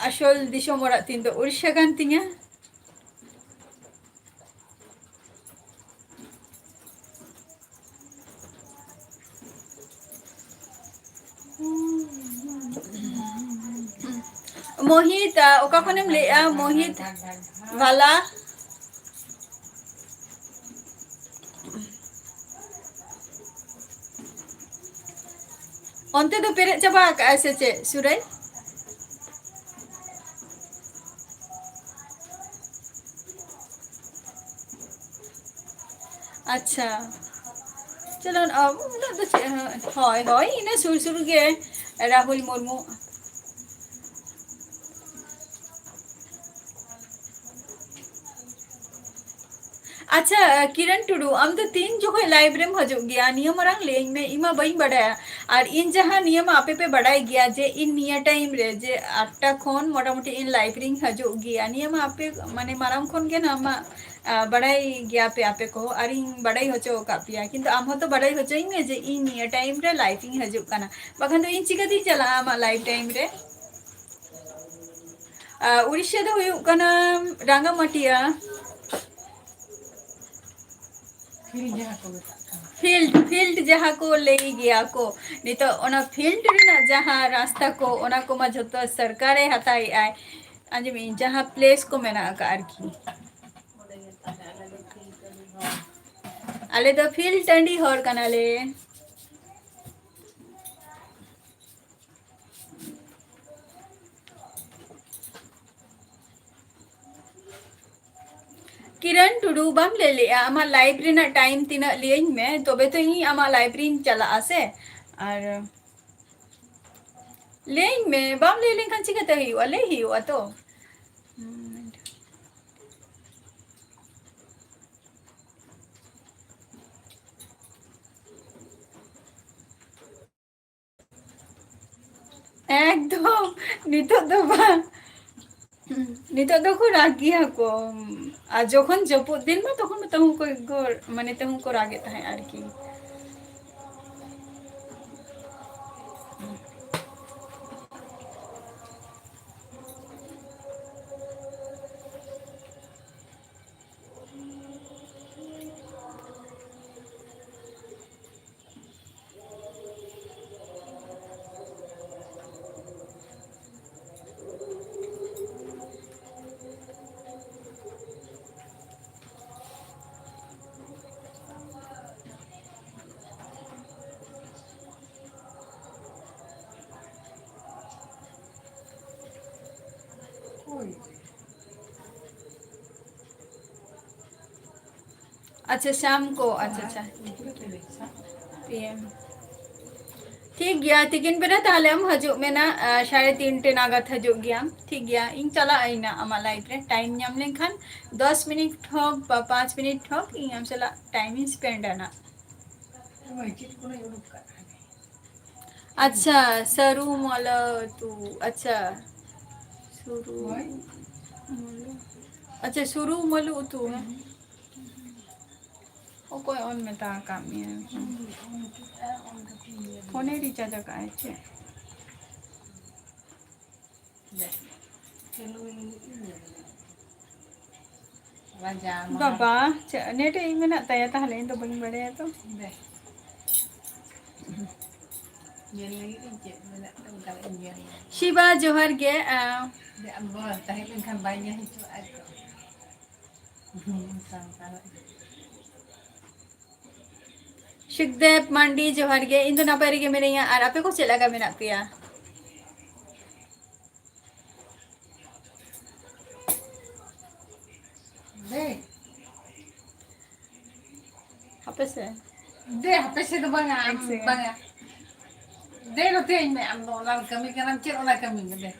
असल दिशो मोरा तीन दो उड़ीसा गान तिया मोहित ओका खनेम ले मोहित वाला ओंते तो पेरे चबा ऐसे चे सुरई अच्छा चलो अब तो হয় হয় ইনে সুর সুর গে রাহুল মুর্মু अच्छा किरण टुडू आम तो 3 जो लाइव रे हजू गया नियम रंग लेंग में इमा बई बड़ाया और इन जहाँ नियम आपे पे बढ़ाई गया जे इन निया टाइम रे जे 8टा खन मोटामुटी इन लाइव रिंग हजू गया नियम आपे माने माराम खन के ना बढ़ाई गया पे आपे को और इन बढ़ाई होचो का पिया किंतु आम तो बढ़ाई होचो में जे इन निया टाइम रे लाइविंग हजू काना बखन तो इन चिकाती चला आमा लाइव टाइम रे उड़ीसा दो हुयु काना रांगामाटिया फील्ड जहाँ को ले गया को नहीं तो ओना फील्ड रे ना जहाँ रास्ता को ओना को मा जतो सरकारे हताई आय अंजमी जहाँ प्लेस को मेना का आरकी आले तो फील्ड टंडी हर कनाले किरण टुडू बम ले लिया आमा लाइब्रेरी ना टाइम तीना लियिन में तबे तो ही आमा लाइब्रेरी चला आसे और लेइन में बम ले लेखान चिकाते ही हुआ तो एकदम नितो तो बा नितो तो को रागिया को आ जखन जपुत दिन में तखन तहु को माने तहु को रागे ताहे आरकी अच्छा शाम को अच्छा अच्छा PM ठीक गया तिकिन बेरा ताहले हम हजू में ना 3:30 नागाद हजू गया ठीक गया इन चला आईना आमा लाइफ रे टाइम नाम लेखन 10 मिनट होक 5 मिनट होक इन हम चला टाइम स्पेंड आना अच्छा सरू मोला तू अच्छा शुरू अच्छा शुरू मलू तू है कोई ऑन में ता काम है फोन रिचार्ज का है बाबा नेट इन मेना तया ताहले इन तो बनी बड़े तो शिवा जोहर गे सुखदेव मंडी जोहर गे इन तो नापाय रे मेरे यहाँ और आपे को चेक लगा मेना पिया apa sih deh apa sih itu banyak banyak deh lo teh ini am orang kami kan cek orang kami deh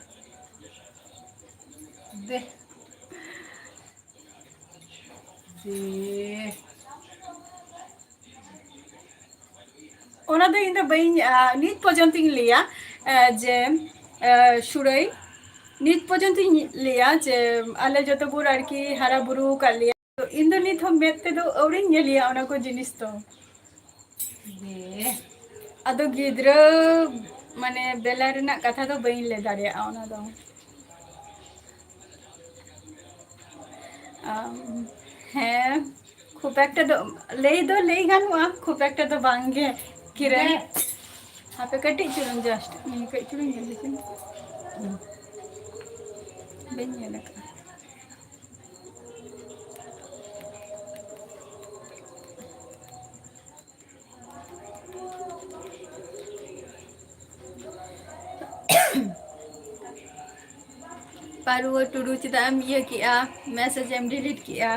deh deh ona do inda bain nit পর্যন্তই লিয়া যে শুরুই nit পর্যন্তই লিয়া যে আলে যত বুর আর কি হারা বুরু কালিয়া তো ইন্দো নিত হম মেতে তো ওরিং লিয়া ওনা কো জিনিস তো deh আদো গিদ্রা মানে বেলা রেনা কথা তো বাইন লে দাঁড়িয়া ওনা দো হ্যাঁ খুব একটা তো লেই গানুয়া খুব একটা তো বাঙ্গে কিরণ apa katik curang just ni kat curang je macam banyak nak paru tudu cita am ye kia message am delete kia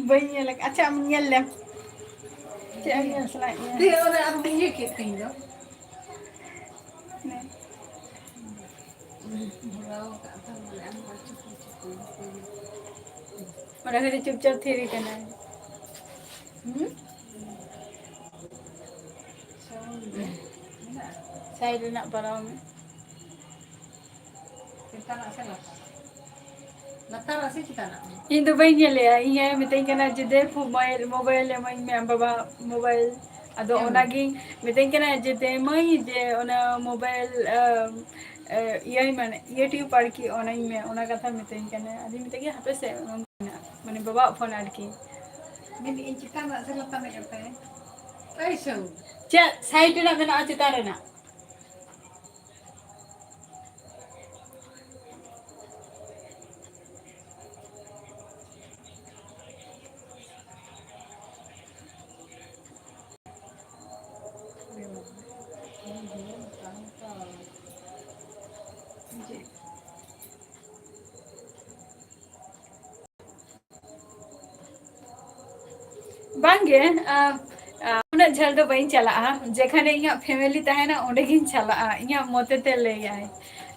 banyak lagi acak menyelam cak yang selainnya deh orang aku punya kita ini orang kata cup-cup thiri kena saya nak parau kita nak salah latar sih kita nak Indo banyak le iya mitain kana jede mobile mai me baba mobile ado onagi mitain kana jede mai je ona mobile iya mane YouTube arki onai me ona katha mitain kana adi mitai ki hape se mane baba phone arki ini kita nak salah tanah apa ya Aisyah cha side na mena achitare na बांगे उन्हें झल दो बइन चला जेखाने इया फैमिली तहना ओंडे गिन चला इया मोते ते ले आए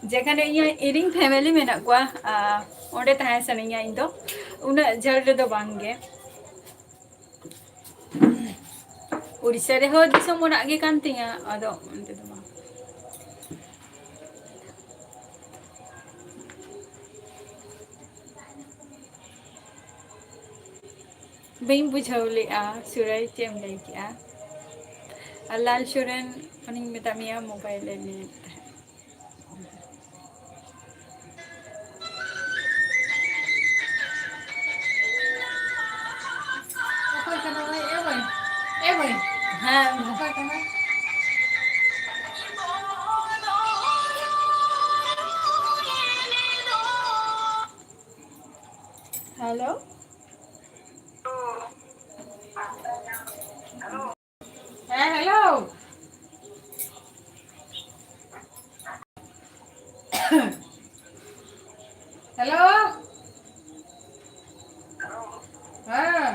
जेखाने इया इरिंग फैमिली मेना को ओंडे तहे सनिया इन दो उन्हें झल दो बांगे उड़ीसा रे हो दिसम मोना गे कान तिया अदो ओंते दो बइन बुझाव ले सुरई चेम ले किया ᱟᱨ ᱞᱟᱞ ᱥᱚᱨᱮᱱ ᱚᱱᱮᱧ ᱢᱮᱛᱟᱜ ᱢᱮᱭᱟ ᱢᱳᱵᱟᱭᱤᱞᱮ ᱱᱤᱭᱮᱫ ᱛᱟᱦᱮᱸᱫ᱾ ᱚᱠᱚᱭ ᱠᱟᱱᱟᱭ ᱮ ᱵᱷᱟᱹᱭ ᱦᱮᱸ ᱚᱠᱚᱭ ᱠᱟᱱᱟᱭ? हेलो হ্যাঁ হ্যালো হ্যালো হ্যাঁ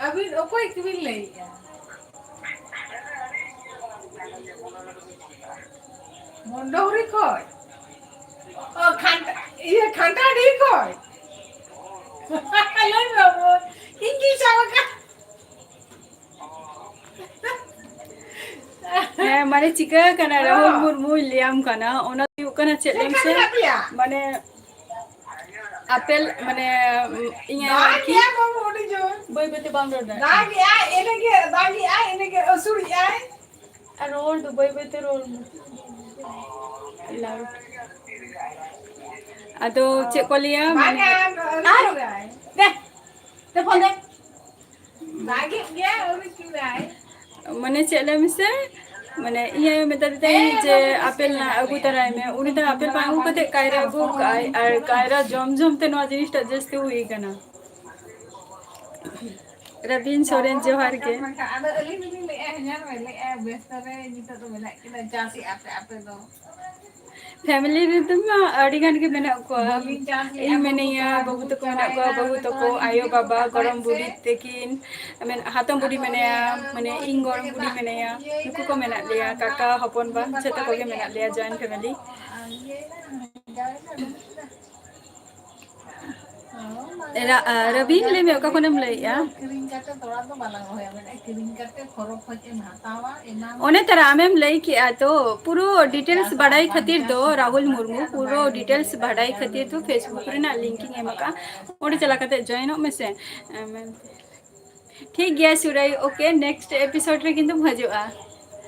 আবির অকই কিবির লইয়া মন্ডহরি কয় ও খান্টা ইয়ে খান্টাড়ি কয় লই বাবু ইংলিশ আমাকে ᱦᱮᱸ ᱢᱟᱱᱮ ᱪᱤᱠᱟᱹ ᱠᱟᱱᱟ ᱨᱟᱦᱩᱞ ᱢᱩᱨᱢᱩᱭ ᱞᱟᱹᱭᱟᱢ ᱠᱟᱱᱟ ᱚᱱᱟ ᱦᱩᱭᱩᱜ ᱠᱟᱱᱟ ᱪᱮᱫ ᱞᱟᱹᱭ ᱢᱮᱥᱮ ᱢᱟᱱᱮ ᱟᱯᱮᱞ ᱢᱟᱱᱮ ᱤᱧᱟᱹᱜ ᱟᱨᱠᱤ দাগিয়া বাবু ওডি জোর ᱵᱟᱹᱭ ᱵᱟᱹᱭᱛᱮ ᱵᱟᱢ ᱨᱚᱲ ᱫᱟᱲᱮᱭᱟᱜ দাগিয়া এনেকে দাগিয়া এনেকে অসুরিয়া ᱠᱟᱱᱟ ᱨᱚᱲ ᱫᱚ ᱵᱟᱹᱭ ᱵᱟᱹᱭᱛᱮ ᱨᱚᱲ ᱢᱮ ᱞᱟউᱰ ᱟᱫᱚ ᱪᱮᱫ ᱠᱚ ᱞᱟᱹᱭᱟ ᱢᱟᱱᱮ ᱟᱨ ᱫᱮ ᱫᱮ ᱯᱷᱳᱱ ᱫᱮ দাগি গিয়া ওডি চুরাই ᱢᱟᱱᱮ ᱪᱮᱫ ᱞᱟᱹᱭ ᱢᱮᱥᱮ ᱢᱟᱱᱮ ᱤᱧ ᱟᱭᱳ ᱢᱮᱛᱟᱫᱤ ᱛᱟᱦᱮᱸᱧ ᱡᱮ ᱟᱯᱮᱞ ᱱᱟ ᱟᱹᱜᱩ ᱛᱚᱨᱟᱭ ᱢᱮ ᱩᱱᱤ ᱫᱚ ᱟᱯᱮᱞ ᱵᱟᱝ ᱟᱹᱜᱩ ᱠᱟᱛᱮ ᱠᱟᱭᱨᱟ ᱟᱹᱜᱩ ᱠᱟᱜᱼᱟᱭ ᱟᱨ ᱠᱟᱭᱨᱟ ᱡᱚᱢ ᱡᱚᱢ ᱛᱮ ᱱᱚᱣᱟ ᱡᱤᱱᱤᱥᱴᱟ ᱡᱟᱹᱥᱛᱤ ᱦᱩᱭ ᱠᱟᱱᱟ ᱨᱚᱵᱤᱱ ᱥᱚᱨᱮᱱ ᱡᱚᱦᱟᱨ ᱜᱮ ᱟᱫᱚ ᱟᱹᱞᱤᱧ ᱫᱚᱞᱤᱧ ᱞᱟᱹᱭᱮᱜᱼᱟ ᱧᱮᱞ ᱢᱮ ᱞᱟᱹᱭᱮᱜᱼᱟ ᱵᱮᱥᱛᱚ ᱨᱮ ᱱᱤᱛᱚᱜ ᱫᱚ ᱢᱮᱱᱟᱜ ᱠᱤᱱᱟ ᱪᱟᱥᱮᱜ ᱟᱯᱮ ᱫᱚ ᱯᱷᱮᱢᱤᱞᱤ ᱨᱮᱫᱚ ᱢᱟ ᱟᱹᱰᱤ ᱜᱟᱱ ᱜᱮ ᱢᱮᱱᱟᱜ ᱠᱚᱣᱟ ᱵᱟᱹᱵᱤᱱ ᱪᱟᱥ ᱤᱧ ᱞᱮᱜᱼᱟ ᱵᱟᱹᱵᱩ ᱢᱤᱱᱟᱹᱧᱟ ᱛᱚᱞᱟ ᱵᱟᱹᱵᱩ ᱰᱩᱵᱩᱡ ᱛᱟᱠᱚ ᱢᱮᱱᱟᱜ ᱠᱚᱣᱟ ᱪᱟᱵᱟᱭᱮᱱᱟ ᱵᱟᱹᱵᱩ ᱚᱱᱮ ᱛᱟᱠᱚ ᱛᱚᱞᱟ ᱞᱤᱧ ᱟᱭᱳ ᱜᱤᱰᱤ ᱦᱚᱴᱚ ᱵᱟᱵᱟ ᱠᱟᱜ ᱜᱚᱲᱚᱢ ᱛᱟᱦᱮᱸᱫ ᱥᱮ ᱵᱩᱰᱷᱤ ᱛᱟᱹᱠᱤᱱ ᱦᱟᱛᱚᱢ ᱵᱩᱰᱷᱤ ᱟᱫᱚ ᱚᱱᱮ ᱢᱮᱱᱟᱭᱟ ᱢᱟᱱᱮ ᱱᱚᱜᱼᱚᱭ ᱤᱧ ᱜᱚᱲᱚᱢ ᱵᱩᱰᱷᱤ ᱫᱟᱜ ᱢᱮᱱᱟᱭᱟ ᱱᱩᱠᱩ ᱤᱭᱟᱹᱭᱮᱫᱟ ᱠᱚ ᱢᱮᱱᱟᱜ ᱱᱚᱣᱟ ᱞᱮᱭᱟ ᱠᱟᱠᱟ ᱫᱟᱜ ᱦᱚᱯᱚᱱ ᱵᱟ ᱤᱭᱟᱹ ᱵᱟᱠᱚ ᱡᱷᱚᱛᱚ ᱟᱲᱟᱜ ᱠᱚᱜᱮ ᱮᱜᱼᱟ ᱢᱮᱱᱟᱜ ᱞᱮᱭᱟ ᱮᱢᱚᱱ ᱡᱚᱭᱮᱱᱴ ᱠᱟᱛᱮ ᱯᱷᱮᱢᱤᱞᱤ ᱠᱚ ᱤᱭᱟᱹᱭᱮᱫᱟ ᱡᱟᱣᱮᱫᱟ ᱰᱩᱵᱩᱡ ᱮᱫᱟ ᱨᱚᱵᱤᱱ ᱞᱟᱹᱭ ᱢᱮ ᱚᱠᱟ ᱠᱷᱚᱱᱮᱢ ᱞᱟᱹᱭᱮᱜᱼᱟ ᱠᱤᱨᱤᱧ ᱠᱟᱛᱮ ᱛᱚᱲᱟ ᱫᱚ ᱵᱟᱞᱟᱝ ᱨᱚᱦᱚᱭᱟ ᱢᱮᱱᱮᱫ ᱠᱤᱨᱤᱧ ᱠᱟᱛᱮ ᱠᱷᱚᱨᱚᱪ ᱠᱷᱚᱡ ᱮᱢ ᱦᱟᱛᱟᱣᱟ ᱮᱢᱟᱢᱟᱭ ᱚᱱᱮ ᱛᱚᱨᱟ ᱟᱢᱮᱢ ᱞᱟᱹᱭ ᱠᱮᱜᱼᱟ ᱛᱚ ᱯᱩᱨᱟᱹ ᱰᱤᱴᱮᱞᱥ ᱪᱟᱥᱟ ᱵᱟᱰᱟᱭ ᱵᱟᱢ ᱠᱷᱟᱹᱛᱤᱨ ᱫᱚ ᱪᱟᱥᱟ ᱨᱟᱦᱩᱞ ᱚᱱᱟᱛᱮ ᱢᱩᱨᱢᱩ ᱟᱫᱚ ᱯᱩᱨᱟᱹ ᱵᱟᱭ ᱰᱤᱴᱮᱞᱥ ᱨᱚᱦᱚᱭᱮᱫᱟ ᱵᱟᱰᱟᱭ ᱵᱮᱠᱟᱨ ᱠᱷᱟᱹᱛᱤᱨ ᱫᱚ ᱜᱤᱰᱤ ᱠᱟᱜᱼᱟ ᱯᱷᱮᱥᱵᱩᱠ ᱵᱟᱭ ᱨᱮᱱᱟᱜ ᱠᱤᱨᱤᱧ ᱞᱤᱝᱠᱤᱧ ᱮᱢ ᱠᱟᱛᱮ ᱟᱠᱟᱜᱼᱟ ᱚᱸᱰᱮ ᱪᱟᱞᱟᱣ ᱠᱟᱛᱮ ᱡᱚᱭᱮᱱᱚᱜ ᱢᱮᱥᱮ ᱴᱷᱤक ᱜᱮᱭᱟ ᱥᱩᱨᱟᱭ ᱳᱠᱮ ᱱᱮᱠᱥᱴ ᱮᱯᱤᱥᱳᱰ ᱨᱮ ᱠᱤᱱᱛᱩᱢ ᱦᱤᱡᱩᱜᱼᱟ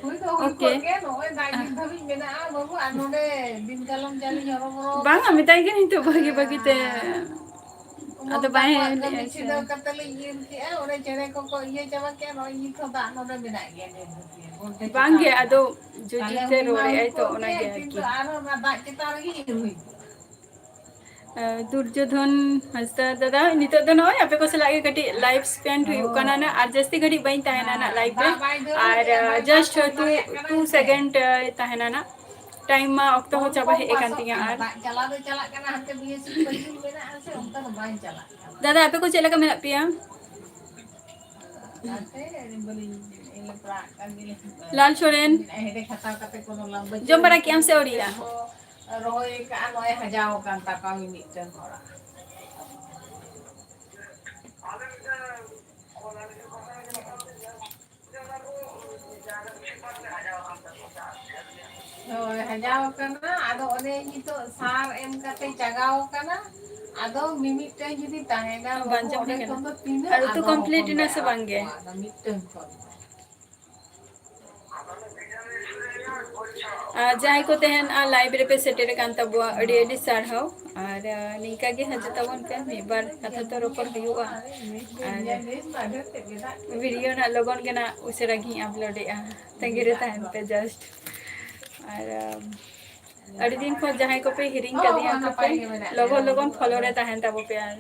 ᱦᱩᱭ ᱫᱚ ᱦᱩᱭ ᱳᱠᱮ ᱠᱚᱜ ᱜᱮ ᱱᱚᱜᱼᱚᱭ ᱫᱟᱜ ᱱᱤᱛ ᱫᱷᱟᱹᱵᱤᱡ ᱢᱮᱱᱟᱜᱼᱟ ᱵᱟᱹᱵᱩ ᱟᱨ ᱱᱚᱰᱮ ᱫᱤᱱ ᱠᱟᱞᱚᱢ ᱡᱟᱞᱤᱧ ᱦᱚᱨᱚᱵᱚᱨᱚ ᱵᱟᱝᱟ ᱠᱟᱱᱟ ᱢᱮᱛᱟᱭ ᱠᱟᱹᱱᱟᱹᱧ ᱛᱚ ᱵᱷᱟᱹᱜᱤ ᱵᱷᱟᱹᱜᱤᱛᱮ ᱩᱢᱩᱞ ᱟᱫᱚ ᱵᱟᱭ ᱛᱟᱠᱚᱣᱟᱜ ᱠᱟᱹᱢᱤ ᱞᱟᱹᱭᱮᱜᱼᱟ ᱥᱮ ᱪᱷᱤᱰᱟᱹᱣ ᱠᱟᱛᱮ ᱞᱤᱧ ᱤᱨ ᱠᱮᱜᱼᱟ ᱚᱸᱰᱮ ᱪᱮᱬᱮ ᱠᱚᱠᱚ ᱤᱭᱟᱹ ᱪᱟᱵᱟ ᱠᱮᱜᱼᱟ ᱱᱚᱜᱼᱚᱭ ᱱᱤᱛ ᱦᱚᱸ ᱫᱟᱜ ᱱᱚᱰᱮ ᱢᱮᱱᱟᱜ ᱜᱮᱭᱟ ᱱᱤᱛ ᱫᱷᱟᱹᱵᱤᱡ ᱜᱚᱱᱴᱷᱮ ᱪᱮᱛᱟᱱ ᱵᱟᱝᱜᱮ ᱨᱮᱱᱟᱜ ᱟᱫᱚ ᱡᱳᱨ ᱛᱟᱦᱞᱮ ᱡᱳᱨᱛᱮ ᱦᱩᱭ ᱢᱟ ᱦᱩᱭ ᱨᱚᱲᱮᱜᱼᱟᱭ ᱛᱚ ᱠᱚᱜ ᱜᱮ ᱚᱱᱟᱜᱮ ᱠᱤᱱᱛᱩ ᱟᱨᱠᱤ ᱟᱨᱦᱚᱸ ᱚᱱᱟ ᱫᱟᱜ ᱪᱮᱛᱟᱱ ᱨᱮᱜᱮ ᱤᱨ ᱦᱩᱭ ᱠᱚᱜᱼᱟ ᱫᱩᱨᱡᱳᱫᱷᱚᱱ ᱦᱟᱸᱥᱫᱟ ᱫᱟᱫᱟ ᱱᱤᱛᱚᱜ ᱫᱚ ᱱᱚᱜᱼᱚᱭ ᱟᱯᱮ ᱠᱚ ᱥᱟᱞᱟᱜ ᱜᱮ ᱠᱟᱹᱴᱤᱡ ᱞᱟᱭᱤᱯ ᱥᱯᱮᱱᱰ ᱦᱩᱭᱩᱜ ᱠᱟᱱᱟ ᱱᱟ ᱟᱨ ᱡᱟᱹᱥᱛᱤ ᱜᱷᱟᱹᱲᱤᱡ ᱵᱟᱹᱧ ᱛᱟᱦᱮᱱᱟ ᱱᱟᱜ ᱞᱟᱭᱤᱯ ᱨᱮ ᱫᱟᱜ ᱵᱟᱭ ᱟᱨ ᱫᱟᱹᱲᱟᱜ ᱵᱟᱭ ᱡᱟᱥᱴ ᱯᱟᱨᱠᱚᱢ ᱫᱟᱲᱮᱭᱟᱜ ᱠᱟᱱᱟ ᱴᱩ ᱦᱮᱸᱥᱮ ᱥᱮᱠᱮন্ᱰ ᱛᱟᱦᱮᱱᱟ ᱱᱟᱜ ᱴᱟᱭᱤᱢ ᱢᱟ ᱚᱠᱛᱚ ᱦᱚᱸ ᱠᱚᱢ ᱪᱟᱵᱟ ᱠᱚᱢ ᱦᱮᱡ ᱟᱠᱟᱱ ᱯᱟᱥᱚᱜ ᱛᱤᱧᱟᱹ ᱠᱟᱱᱟ ᱟᱨ ᱫᱟᱜ ᱪᱟᱞᱟᱣ ᱫᱚ ᱪᱟᱞᱟᱜ ᱠᱟᱱᱟ ᱦᱟᱱᱛᱮ ᱵᱤᱭᱮᱥᱤ ᱯᱟᱹᱪᱤᱨ ᱢᱮᱱᱟᱜᱼᱟ ᱥᱮ ᱚᱱᱠᱟ ᱫᱚ ᱵᱟᱝ ᱪᱟᱞᱟᱜ ᱠᱟᱱᱟ ᱫᱟᱫᱟ ᱟᱯᱮ ᱠᱚ ᱪᱮᱫ ᱞᱮᱠᱟ ᱢᱮᱱᱟᱜ ᱯᱮᱭᱟ ᱞᱟᱞ ᱥᱚᱨᱮᱱ ᱦᱮᱰᱮᱠ ᱦᱟᱛᱟᱣ ᱠᱟᱛᱮ ᱠᱳᱱᱳ ᱞᱟᱵᱷ ᱵᱟᱹᱪᱩᱜ ᱡᱚᱢ ᱵᱟᱲᱟ ᱟᱹᱱᱤᱡ ᱠᱮᱜ-ᱟᱢ ᱥᱮ ᱩᱱᱠᱩ ᱟᱹᱣᱨᱤᱭᱟ ᱪᱮᱫ ᱠᱚ ᱨᱚᱦᱚᱭ ᱠᱟᱜᱼᱟ ᱱᱚᱜᱼᱚᱭ ᱦᱟᱡᱟᱣ ᱟᱠᱟᱱ ᱛᱟᱠᱚᱣᱟ ᱢᱤᱼᱢᱤᱫᱴᱟᱝ ᱦᱚᱲᱟᱜ ᱦᱳᱭ ᱦᱟᱡᱟᱣ ᱠᱟᱱᱟ ᱟᱫᱚ ᱚᱱᱮ ᱱᱤᱛᱚᱜ ᱥᱟᱨ ᱮᱢ ᱠᱟᱛᱮ ᱪᱟᱜᱟᱣ ᱠᱟᱱᱟ ᱟᱫᱚ ᱢᱤᱼᱢᱤᱫᱴᱟᱝ ᱡᱩᱫᱤ ᱛᱟᱦᱮᱱᱟ ᱵᱟᱝ ᱵᱟᱹᱵᱩ ᱡᱚᱢ ᱚᱸᱰᱮ ᱦᱩᱭ ᱠᱟᱱᱟ ᱠᱷᱚᱱ ᱫᱚ ᱛᱤᱱᱟᱹᱜ ᱟᱨ ᱩᱛᱩ ᱟᱫᱚ ᱠᱚᱢᱯᱞᱤᱴ ᱦᱚᱯᱚᱱ ᱮᱱᱟ ᱫᱚᱭ ᱥᱮ ᱟᱲᱟᱜ ᱵᱟᱝᱜᱮ ᱠᱚᱣᱟ ᱟᱫᱚ ᱢᱤᱫᱴᱟᱝ ᱠᱷᱚᱱ ᱫᱚ ᱡᱟᱦᱟᱸᱭ ᱠᱚ ᱛᱟᱦᱮᱱ ᱞᱟᱭᱤᱵ ᱨᱮᱯᱮ ᱥᱮᱴᱮᱨ ᱟᱠᱟᱱ ᱛᱟᱵᱚᱣᱟ ᱟᱹᱰᱤ ᱟᱹᱰᱤ ᱥᱟᱨᱦᱟᱣ ᱟᱨ ᱱᱤᱝᱠᱟ ᱜᱮ ᱦᱤᱡᱩᱜ ᱛᱟᱵᱚᱱ ᱯᱮ ᱢᱤᱫ ᱵᱟᱨ ᱠᱟᱛᱷᱟ ᱛᱚ ᱨᱚᱯᱚᱲ ᱦᱩᱭᱩᱜᱼᱟ ᱟᱨ ᱵᱷᱤᱰᱤᱭᱳ ᱱᱟᱜ ᱞᱚᱜᱚᱱ ᱜᱮ ᱱᱟᱜ ᱩᱥᱟᱹᱨᱟ ᱜᱤᱧ ᱟᱯᱞᱳᱰᱮᱜᱼᱟ ᱛᱟᱺᱜᱤ ᱨᱮ ᱛᱟᱦᱮᱱ ᱯᱮ ᱡᱟᱥᱴ ᱟᱨ ᱟᱹᱰᱤ ᱫᱤᱱ ᱠᱷᱚᱱ ᱡᱟᱦᱟᱸᱭ ᱠᱚᱯᱮ ᱦᱤᱲᱤᱧ ᱠᱟᱫᱤᱧᱟ ᱠᱚᱯᱮ ᱱᱟᱯᱟᱭ ᱜᱮ ᱢᱮᱱᱟᱜ ᱞᱮᱭᱟ ᱞᱚᱜᱚᱱ ᱵᱟᱹᱵᱩ ᱞᱚᱜᱚᱱ ᱯᱷᱚᱞᱳ ᱟᱫᱚ ᱨᱮ ᱛᱟᱦᱮᱱ ᱛᱟᱵᱚ ᱯᱮ ᱟᱨ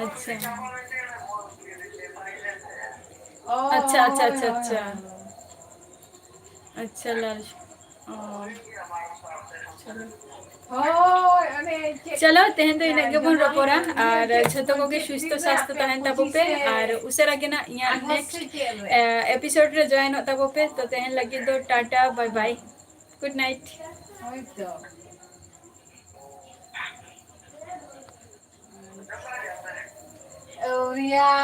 ᱟᱪᱪᱷᱟ ᱟᱪᱪᱷᱟ ᱟᱪᱪᱷᱟ ᱟᱪᱪᱷᱟ ᱟᱪᱪᱷᱟ ᱟᱪᱪᱷᱟ ᱞᱟᱞ ᱪᱚᱞᱚ ᱛᱮᱦᱮᱧ ᱫᱚ ᱤᱱᱟᱹᱜ ᱜᱮᱵᱚᱱ ᱨᱚᱯᱚᱲᱟ ᱟᱨ ᱡᱷᱚᱛᱚ ᱠᱚᱜᱮ ᱥᱩᱥᱛᱷᱚ ᱥᱟᱥᱛᱷᱚ ᱛᱟᱦᱮᱱ ᱛᱟᱵᱚ ᱯᱮ ᱟᱨ ᱩᱥᱟᱹᱨᱟ ᱜᱮ ᱱᱟᱜ ᱤᱧᱟᱹᱜ ᱱᱮᱠᱥᱴ ᱮᱯᱤᱥᱳᱰ ᱨᱮ ᱡᱚᱭᱮᱱᱚᱜ ᱛᱟᱵᱚ ᱯᱮ ᱛᱚ ᱛᱮᱦᱮᱧ ᱞᱟᱹᱜᱤᱫ ᱫᱚ ᱴᱟᱴᱟ ᱵᱟᱭ ᱵᱟᱭ ᱜᱩᱰ ᱱᱟᱭᱤᱴ ᱦᱳᱭ ᱛᱚ ᱟᱹᱣᱨᱤᱭᱟ